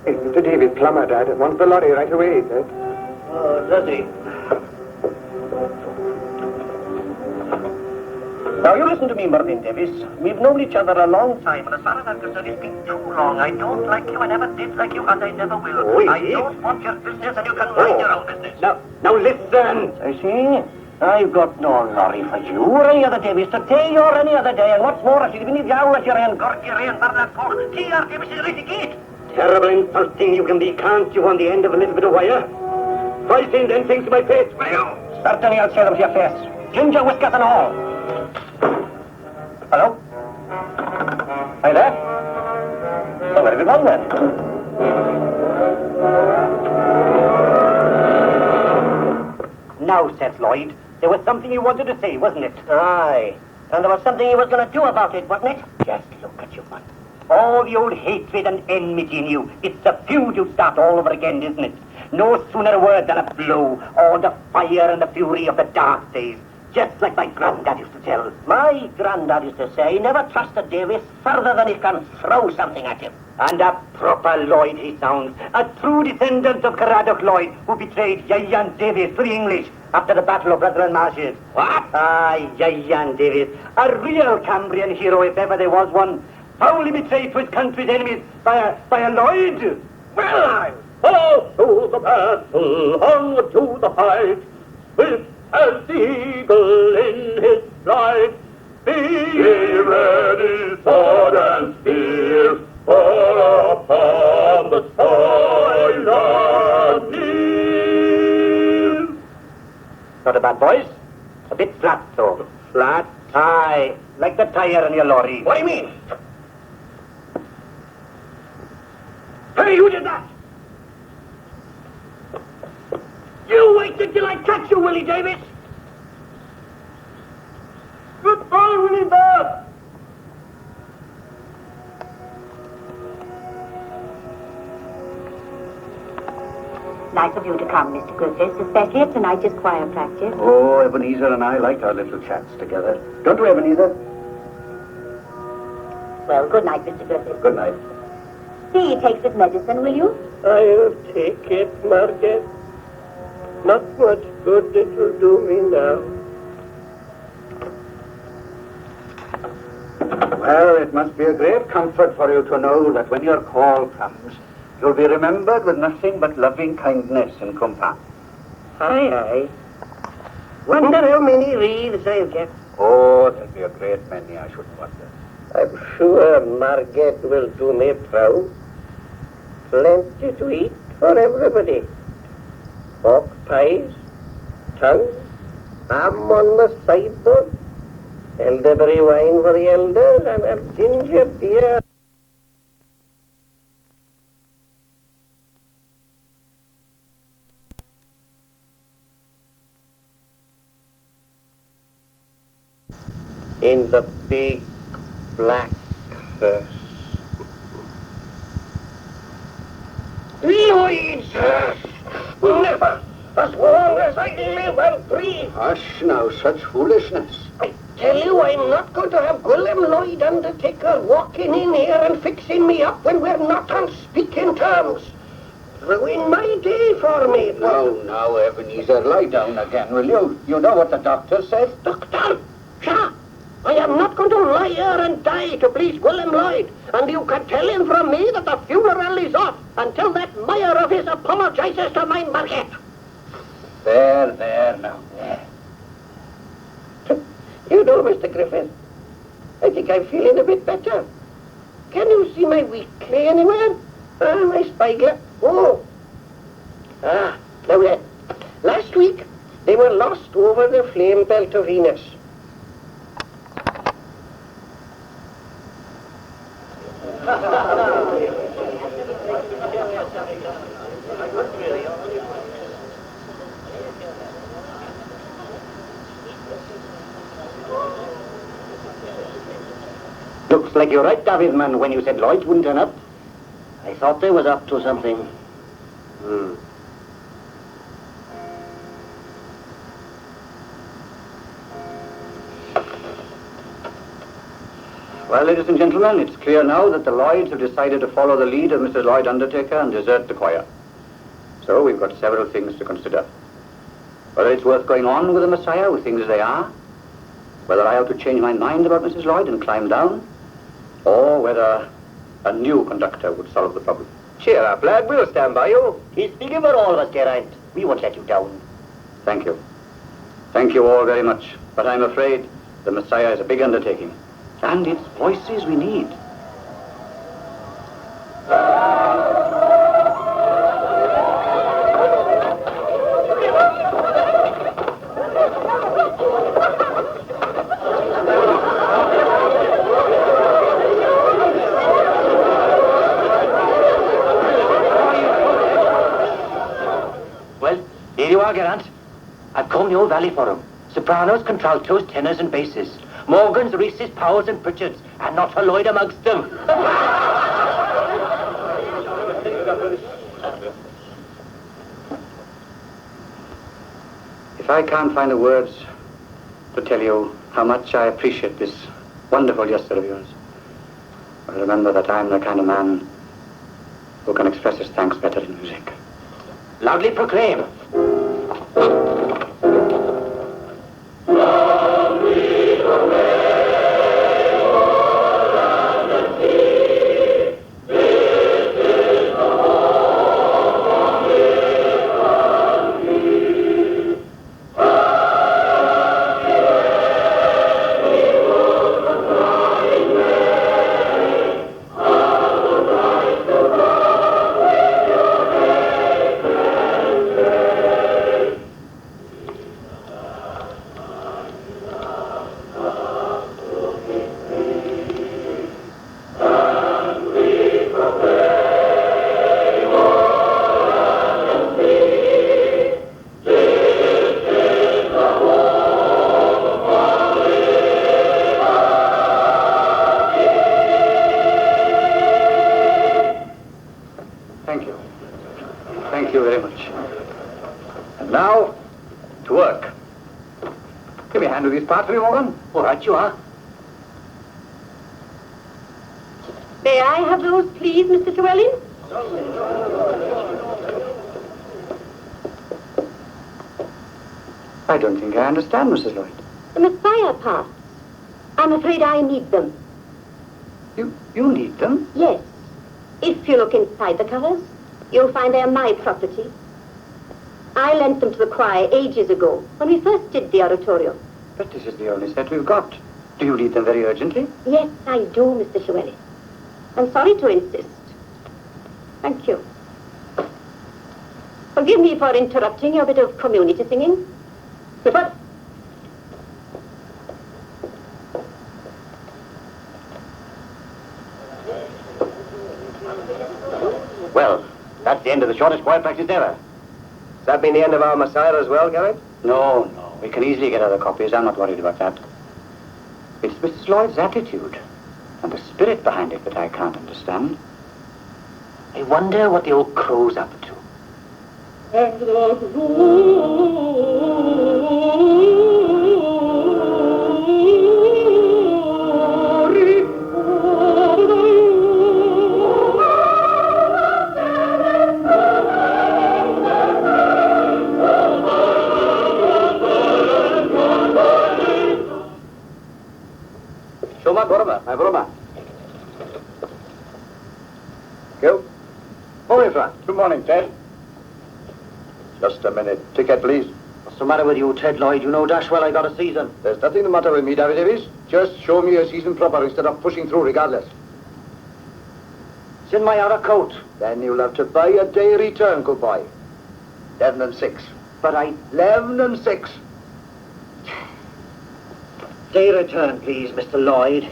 It's Mr. David Plummer, Dad. Wants the lorry right away, he said. Oh, does he? Now, you listen to me, Merlin Davis. We've known each other a long time, and as far as I'm concerned, it's been too long. I don't like you, I never did like you, and I never will. Oh, I don't want your business, and you can mind your own business. Now listen. I see. I've got no lorry for you or any other Davis today or any other day, and what's more, I should even leave you out at your end, Gork, your end, Bernard Paul. T.R. Davis is ready to gate. Terrible insulting you can be, can't you, on the end of a little bit of wire? Try saying them things to my face, will you? Certainly I'll say them to your face. Ginger, whiskers and all. Hello? Hi there? Oh, where have you gone then? Now, Seth Lloyd, there was something you wanted to say, wasn't it? Aye. And there was something he was going to do about it, wasn't it? Just look at you, man. All the old hatred and enmity in you. It's a feud you start all over again, isn't it? No sooner a word than a blow. All the fire and the fury of the dark days. Just like my granddad used to tell. My granddad used to say, never trust a Davis further than he can throw something at him. And a proper Lloyd he sounds. A true descendant of Caradoc Lloyd, who betrayed Yayan Davis to the English after the Battle of Rutherland Marshes. What? Aye, Yayan Davis. A real Cambrian hero, if ever there was one. Foully betrayed to his country's enemies by a Lloyd. Well, I'm... Off to the battle, onward to the fight, swift as the eagle in his flight. Be ready, sword and spear, for upon the soil of near. Not a bad voice. A bit flat, though. Flat? Aye, like the tire in your lorry. What do you mean? Hey, who did that? You waited till I catch you, Willie Davis. Goodbye, Willie Bear. Nice of you to come, Mr. Griffiths, especially at tonight's choir practice. Oh, Ebenezer and I liked our little chats together. Don't you, Ebenezer? Well, good night, Mr. Griffiths. Good night. See he takes his medicine, will you? I'll take it, Margaret. Not much good it will do me now. Well, it must be a great comfort for you to know that when your call comes, you'll be remembered with nothing but loving kindness in Compam. Aye, aye. Wonder how many wreaths I'll get. Oh, there'll be a great many, I shouldn't wonder. I'm sure Margaret will do me proud. Plenty to eat for everybody. Pork pies, tongue, ham on the sideboard, elderberry wine for the elders, and a ginger beer. In the big black hearse. Lloyd's hearse! Never! As long as I live and breathe! Hush now, such foolishness. I tell you, I'm not going to have Gwilym Lloyd, undertaker, walking in here and fixing me up when we're not on speaking terms. Ruin my day for me. Now, Ebenezer, lie down again, will you? You know what the doctor said. Doctor! Pshaw! I am not going to lie here and die to please Gwilym Lloyd. And you can tell him from me that the funeral is off until that Meyer of his apologizes to my Margaret. There, now, there. You know, Mr. Griffith, I think I'm feeling a bit better. Can you see my weekly anywhere? My spyglass. Oh. Now then, last week they were lost over the flame belt of Venus. Looks like you're right, David, man, when you said Lloyd wouldn't turn up. I thought they was up to something. Well, ladies and gentlemen, it's clear now that the Lloyds have decided to follow the lead of Mrs. Lloyd Undertaker and desert the choir. So we've got several things to consider. Whether it's worth going on with the Messiah with things as they are, whether I ought to change my mind about Mrs. Lloyd and climb down, or whether a new conductor would solve the problem. Cheer up, lad. We'll stand by you. He's speaking for all of us, Geraint. We won't let you down. Thank you. Thank you all very much. But I'm afraid the Messiah is a big undertaking. And it's voices we need. Well, here you are, Geraint. I've combed the old valley for him. Sopranos, contraltos, tenors and basses. Morgans, Reeses, Powells and Pritchards, and not a Lloyd amongst them. If I can't find the words to tell you how much I appreciate this wonderful gesture of yours, well, remember that I'm the kind of man who can express his thanks better in music. Loudly proclaim. Thank you very much. And now, to work. Give me a hand with these parts, will you, Morgan? All right, you are. May I have those, please, Mr. Llewellyn? I don't think I understand, Mrs. Lloyd. The Messiah parts. I'm afraid I need them. You need them? Yes. If you look inside the covers, you'll find they're my property. I lent them to the choir ages ago, when we first did the oratorio. But this is the only set we've got. Do you need them very urgently? Yes, I do, Mr. Llewellyn. I'm sorry to insist. Thank you. Forgive me for interrupting your bit of community singing. But Well, that's the end of the shortest choir practice ever. Does that mean the end of our Messiah as well, Garrett? No. We can easily get other copies. I'm not worried about that. It's Mrs. Lloyd's attitude and the spirit behind it that I can't understand. I wonder what the old crow's up to. And the Broma. Go. Morning, Frank. Good morning, Ted. Just a minute. Ticket, please. What's the matter with you, Ted Lloyd? You know dash well I got a season. There's nothing the matter with me, David Davies. Just show me a season proper instead of pushing through regardless. It's in my outer coat. Then you'll have to buy a day return, good boy. 11 and 6. But I... 11 and 6. Day return, please, Mr. Lloyd.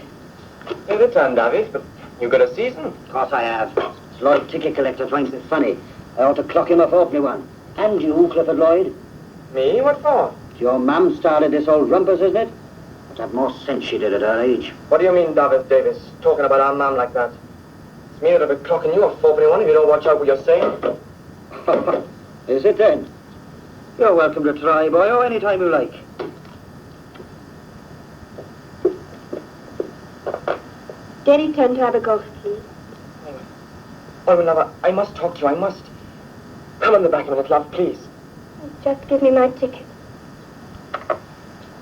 Day return, Davies, but you got a season. Of course I have. This Lloyd ticket collector finds it funny. I ought to clock him off awfully one. And you, Clifford Lloyd. Me? What for? It's your mum started this old rumpus, isn't it? Must have more sense she did at her age. What do you mean, Davis, talking about our mum like that? It's me that'll be clocking you off 4:21 if you don't watch out what you're saying. Is it then? You're welcome to try, boy, or any time you like. Daddy turned to have a golf, please. Oh, lover, I must talk to you, I must. Come in the back a minute, love, please. Just give me my ticket.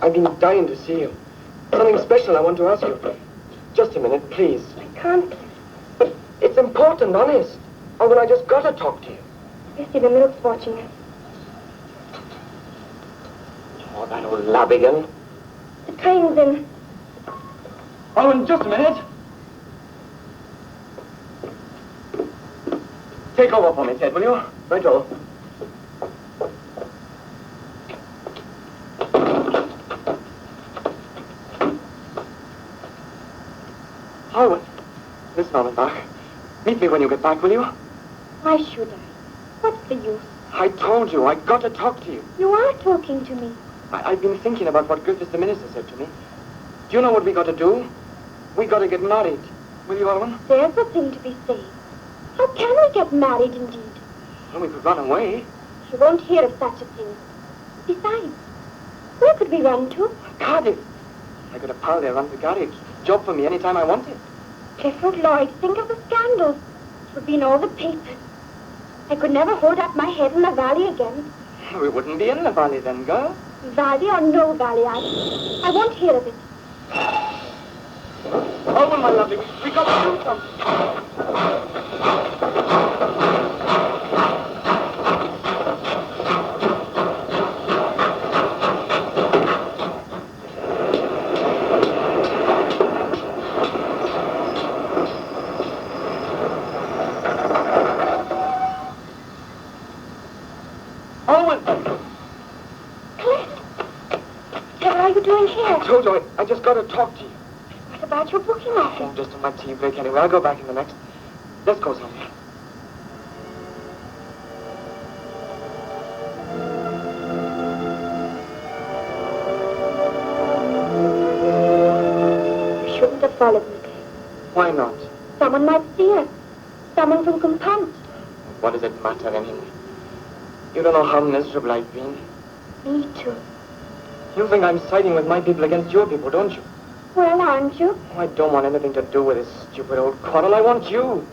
I've been dying to see you. Something special I want to ask you. Just a minute, please. I can't. But it's important, honest. Uncle, I just gotta talk to you. You see, the milk's watching us. Oh, that old lab again. The train's in. Oh, in just a minute. Take over for me, Ted, will you? Right-o. Howard, listen, Bach. Meet me when you get back, will you? Why should I? What's the use? I told you, I got to talk to you. You are talking to me. I've been thinking about what Griffiths the minister said to me. Do you know what we got to do? We got to get married. Will you, Owen? There's a thing to be said. How can we get married, indeed? Well, we could run away. She won't hear of such a thing. Besides, where could we run to? Cardiff. I got a pal there runs the garage. Job for me anytime I want it. Clifford Lloyd, think of the scandals. It would be in all the papers. I could never hold up my head in the valley again. We wouldn't be in the valley then, girl. Valley or no valley, I won't hear of it. Oh, well, my lovely, we got to do something. Owen! Cliff! What are you doing here? I told you, I just got to talk to you. What about your booking office? Oh, just on my tea break anyway. I'll go back in the next. Let's go somewhere. You shouldn't have followed me there. Why not? Someone might see us. Someone from Compound. What does it matter anyway? You don't know how miserable I've been. Me too. You think I'm siding with my people against your people, don't you? Well, aren't you? Oh, I don't want anything to do with this stupid old quarrel. I want you.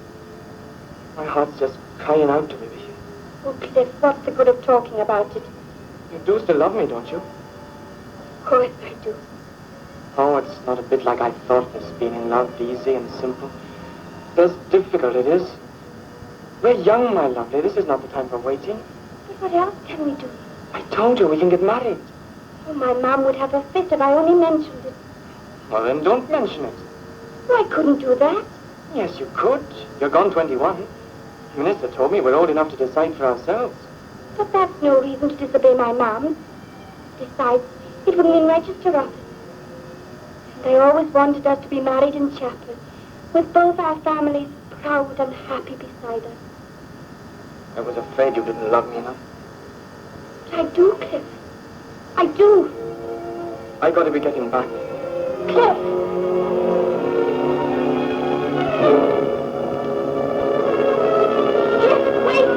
My heart's just crying out to me. Oh, Cliff, what's the good of talking about it? You do still love me, don't you? Of course I do. Oh, it's not a bit like I thought this, being in love, easy and simple. It's difficult, it is. We're young, my lovely. This is not the time for waiting. But what else can we do? I told you we can get married. Oh, my mom would have a fit if I only mentioned it. Well, then don't mention it. Oh, I couldn't do that. Yes, you could. You're gone 21. The minister told me we're old enough to decide for ourselves. But that's no reason to disobey my mom. Besides, it would mean register office. And I always wanted us to be married in chapel, with both our families proud and happy beside us. I was afraid you didn't love me enough. But I do, Cliff. I do. I got to be getting back. Cliff! Cliff, wait!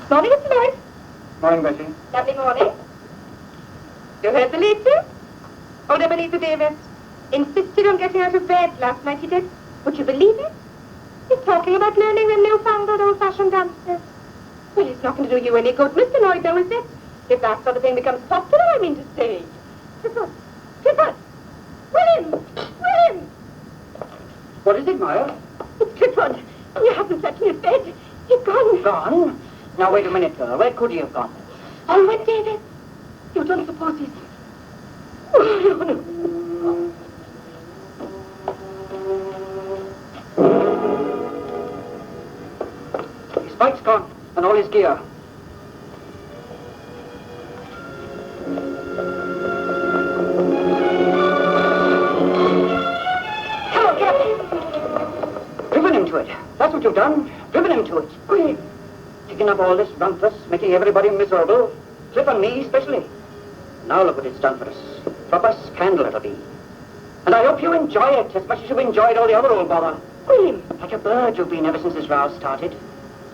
Morning, Mr. Lloyd. Morning, Betty. Lovely morning. You heard the lead, sir? Old Ebenezer Davis insisted on getting out of bed last night, he did. Would you believe it? He's talking about learning them newfangled old-fashioned dances. Well, it's not going to do you any good, Mr. Lloyd, though, is it? If that sort of thing becomes popular, I mean to say. Clifford! Clifford! William! William! What is it, Maya? It's Clifford. He hasn't slept in his bed. He's gone. Gone? Now, wait a minute, girl. Where could he have gone? Oh, went Davis. You don't suppose he's... Oh, no, no. His bike's gone, and all his gear. Come on, get up. Driven him to it. That's what you've done. Driven him to it. Quick. Picking up all this rumpus, making everybody miserable. Cliff and me, especially. Now look what it's done for us. Proper scandal it'll be. And I hope you enjoy it as much as you've enjoyed all the other old bother. William. Like a bird you've been ever since this row started.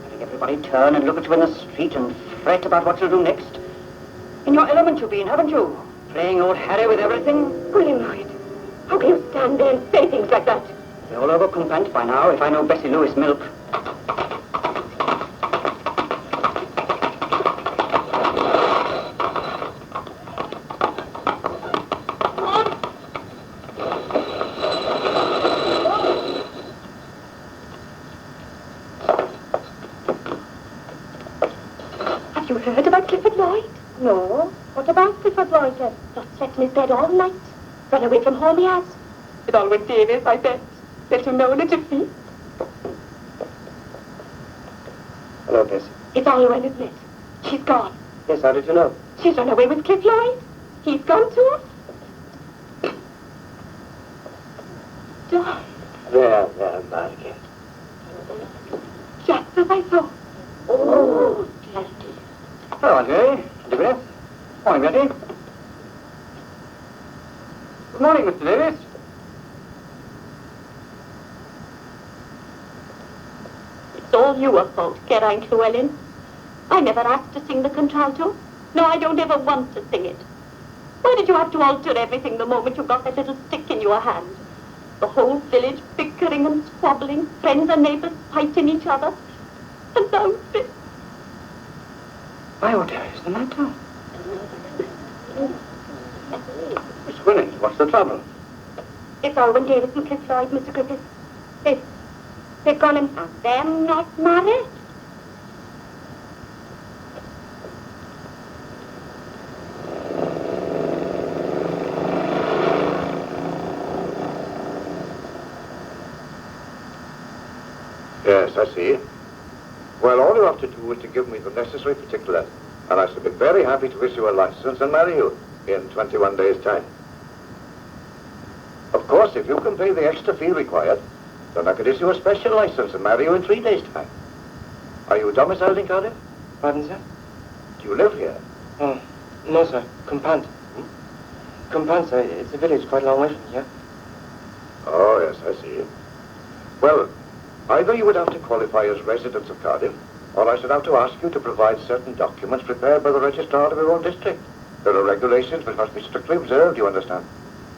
Having everybody turn and look at you in the street and fret about what you'll do next. In your element you've been, haven't you? Playing old Harry with everything. William Lloyd. How can you stand there and say things like that? They're all over convent by now, if I know Bessie Lewis milk. Have you heard about Clifford Lloyd? No. What about Clifford Lloyd? Not slept in his bed all night. Run away from home, he has. It all went Davis, I bet. Let you know, little feet. Hello, Miss. It's all well, isn't it? She's gone. Yes, how did you know? She's run away with Cliff Lloyd. He's gone too. John, There, Margaret. just as I thought. Oh, Daddy. Hello, Andre. Davis. Morning, Betty. Good morning, Mr. Davis. It's all your fault, Geraint Llewellyn. I never asked to sing the contralto. No, I don't ever want to sing it. Why did you have to alter everything the moment you got that little stick in your hand? The whole village bickering and squabbling, friends and neighbours fighting each other. And now this. Why, what is the matter? Miss Williams, what's the trouble? It's Alwyn Davis and Cliff Lloyd, Mr. Griffith. They've gone and found them not married. Yes, I see. Well, all you have to do is to give me the necessary particulars, and I shall be very happy to issue a license and marry you. in 21 days' time. Of course, if you can pay the extra fee required, then I could issue a special license and marry you in 3 days' time. Are you domiciled in Cardiff? Pardon, sir? Do you live here? Oh, no, sir. Compant. Compant, sir. It's a village quite a long way from here. Oh, yes, I see. Well, either you would have to qualify as residents of Cardiff, or I should have to ask you to provide certain documents prepared by the registrar of your own district. There are regulations which must be strictly observed, you understand?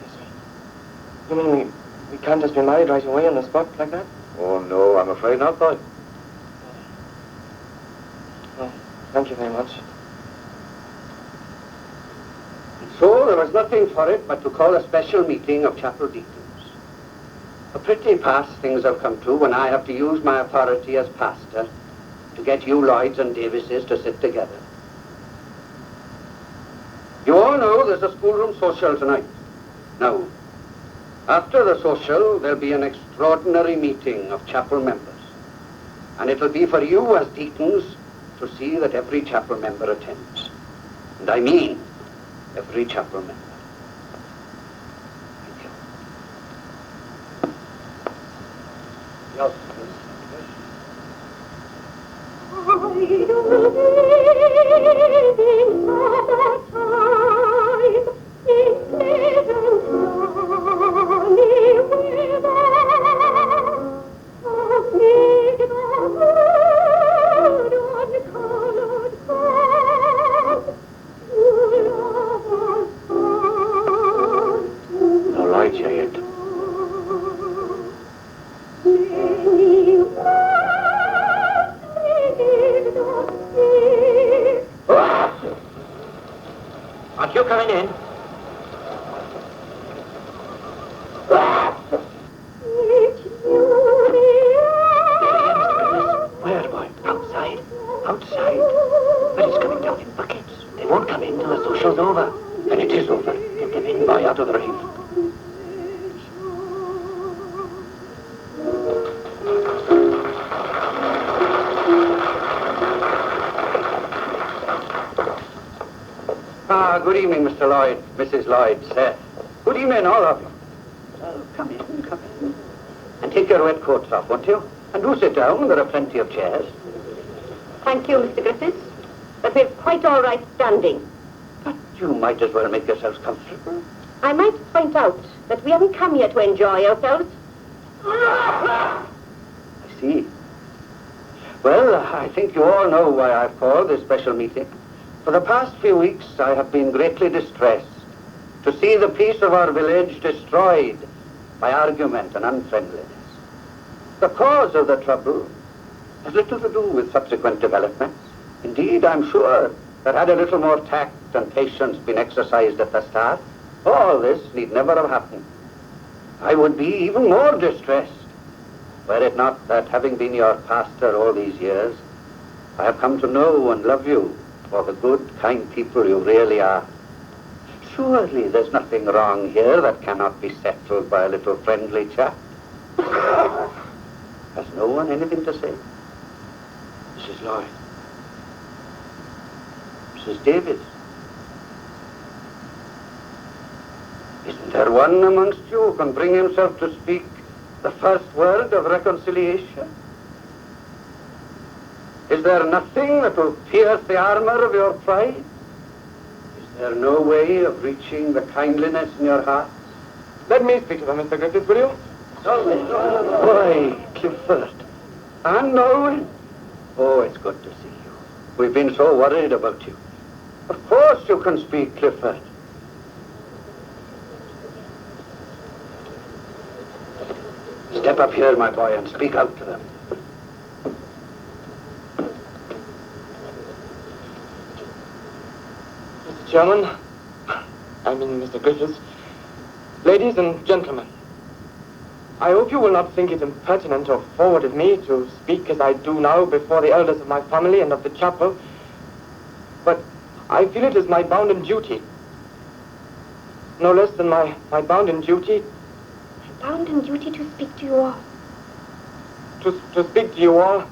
Yes, sir. You mean we can't just be married right away on the spot like that? Oh, no, I'm afraid not, boy. Oh, thank you very much. So there was nothing for it but to call a special meeting of chapel deacons. A pretty pass things have come to when I have to use my authority as pastor to get you Lloyds and Davises to sit together. You all know there's a schoolroom social tonight. Now, after the social, there'll be an extraordinary meeting of chapel members. And it'll be for you as deacons to see that every chapel member attends. And I mean every chapel member. Thank you. Yes. No light yet. Aren't you coming in? Where, boy? Outside? Outside? But it's coming down in buckets. They won't come in till the social's over. And it is over. Get them in, boy, out of the rain. Good evening, Mr. Lloyd, Mrs. Lloyd, Seth. Good evening, all of you. Well, come in. And take your wet coats off, won't you? And do sit down, there are plenty of chairs. Thank you, Mr. Griffiths. But we're quite all right standing. But you might as well make yourselves comfortable. I might point out that we haven't come here to enjoy ourselves. I see. Well, I think you all know why I've called this special meeting. For the past few weeks, I have been greatly distressed to see the peace of our village destroyed by argument and unfriendliness. The cause of the trouble has little to do with subsequent developments. Indeed, I'm sure that had a little more tact and patience been exercised at the start, all this need never have happened. I would be even more distressed were it not that, having been your pastor all these years, I have come to know and love you for the good, kind people you really are. Surely there's nothing wrong here that cannot be settled by a little friendly chat. Has no one anything to say? Mrs. Lloyd. Mrs. Davis. Isn't there one amongst you who can bring himself to speak the first word of reconciliation? Is there nothing that will pierce the armor of your pride? Is there no way of reaching the kindliness in your heart? Let me speak to them, Mr. Griffiths, will you? Why, Clifford. And Nolan. Oh, it's good to see you. We've been so worried about you. Of course you can speak, Clifford. Step up here, my boy, and speak out to them. Mr. Chairman, I mean Mr. Griffiths, ladies and gentlemen, I hope you will not think it impertinent or forward of me to speak as I do now before the elders of my family and of the chapel, but I feel it is my bounden duty, no less than my bounden duty. Bounden duty to speak to you all. To speak to you all?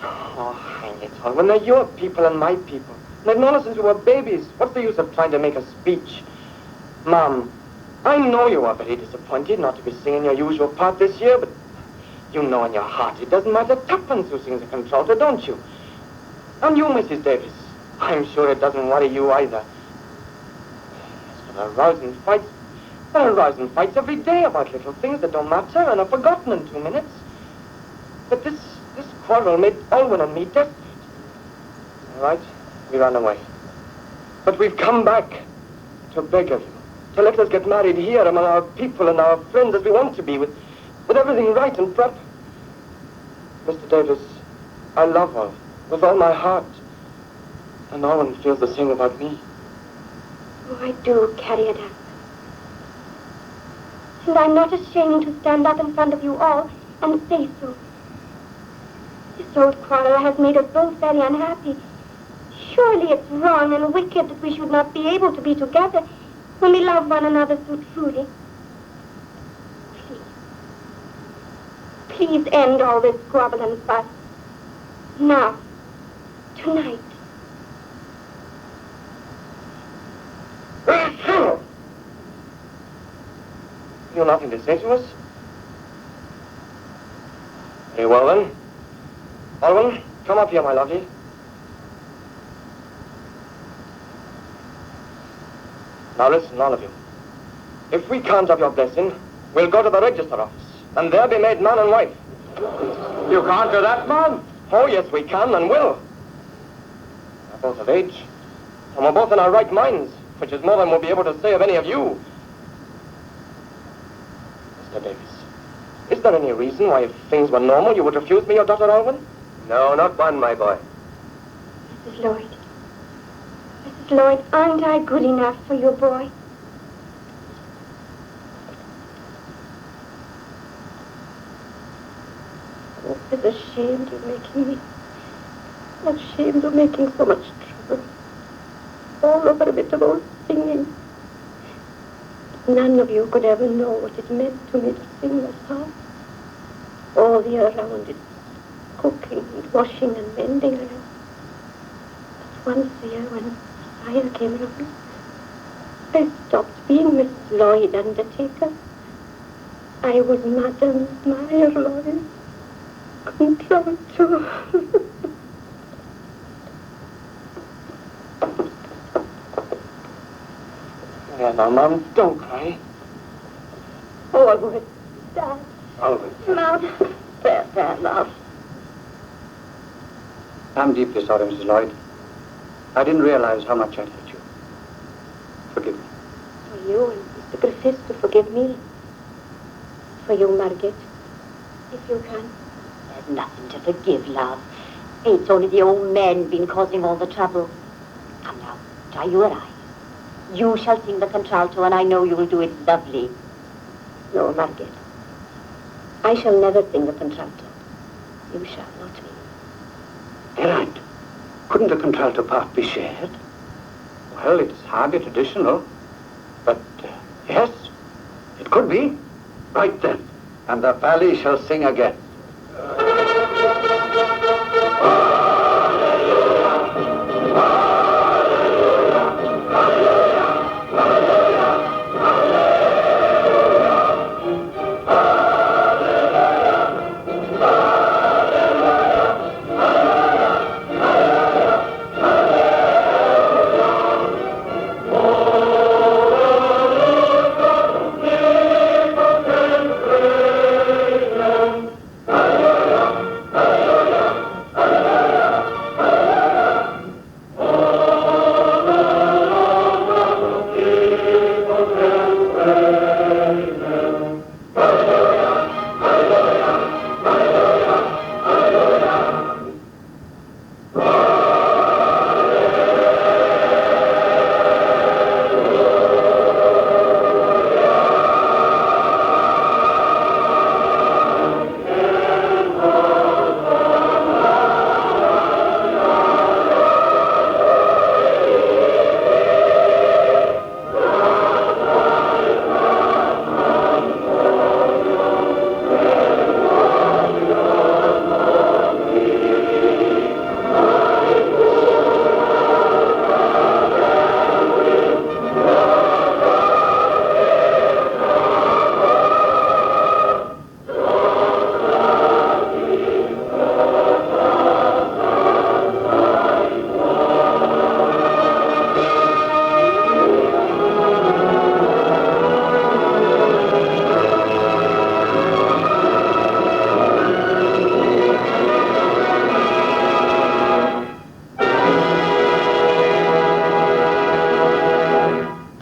Oh, hang it all. When they're your people and my people, They've known us since we were babies. What's the use of trying to make a speech? Mom, I know you are very disappointed not to be singing your usual part this year, but you know in your heart it doesn't matter tuppence who sings a contralto, don't you? And you, Mrs. Davis, I'm sure it doesn't worry you either. There are rousing fights every day about little things that don't matter and are forgotten in 2 minutes. But this quarrel made Alwyn and me desperate. All right, we ran away. But we've come back to beg of you to let us get married here among our people and our friends as we want to be, with everything right and proper. Mr. Davis, I love her with all my heart. And Alwyn feels the same about me. Oh, I do carry it up. And I'm not ashamed to stand up in front of you all and say so. This old quarrel has made us both very unhappy. Surely it's wrong and wicked that we should not be able to be together when we love one another so truly. Please end all this squabble and fuss. Now. Tonight. You nothing to say to us? Very well then. Alwyn, come up here, my lovely. Now listen, all of you. If we can't have your blessing, we'll go to the register office, and there be made man and wife. You can't do that, Mom. Oh, yes, we can and will. We're both of age, and we're both in our right minds, which is more than we'll be able to say of any of you. Mr. Davis, is there any reason why if things were normal you would refuse me your daughter Alwyn? No, not one, my boy. Mrs. Lloyd. Mrs. Lloyd, aren't I good enough for your boy? Oh, I'm ashamed of making me. Ashamed of making so much trouble. All over a bit of old singing. None of you could ever know what it meant to me to sing the song. All the year round, it's cooking and washing and mending around. But once a year when fire came around, I stopped being Miss Lloyd Undertaker. I was Madam Meyer Lloyd. Contralto. Yeah, now, Mom, don't cry. Always, Dad. Always. Love. There, love. I'm deeply sorry, Mrs. Lloyd. I didn't realize how much I'd hurt you. Forgive me. For you and Mr. Griffiths to forgive me. For you, Margaret, if you can. There's nothing to forgive, love. It's only the old men been causing all the trouble. Come now, dry your eyes. You shall sing the contralto, and I know you'll do it lovely. No, Margaret. I shall never sing the contralto. You shall, not me. Geraint, couldn't the contralto part be shared? Well, it's hardly traditional. But, yes, it could be. Right then. And the valley shall sing again.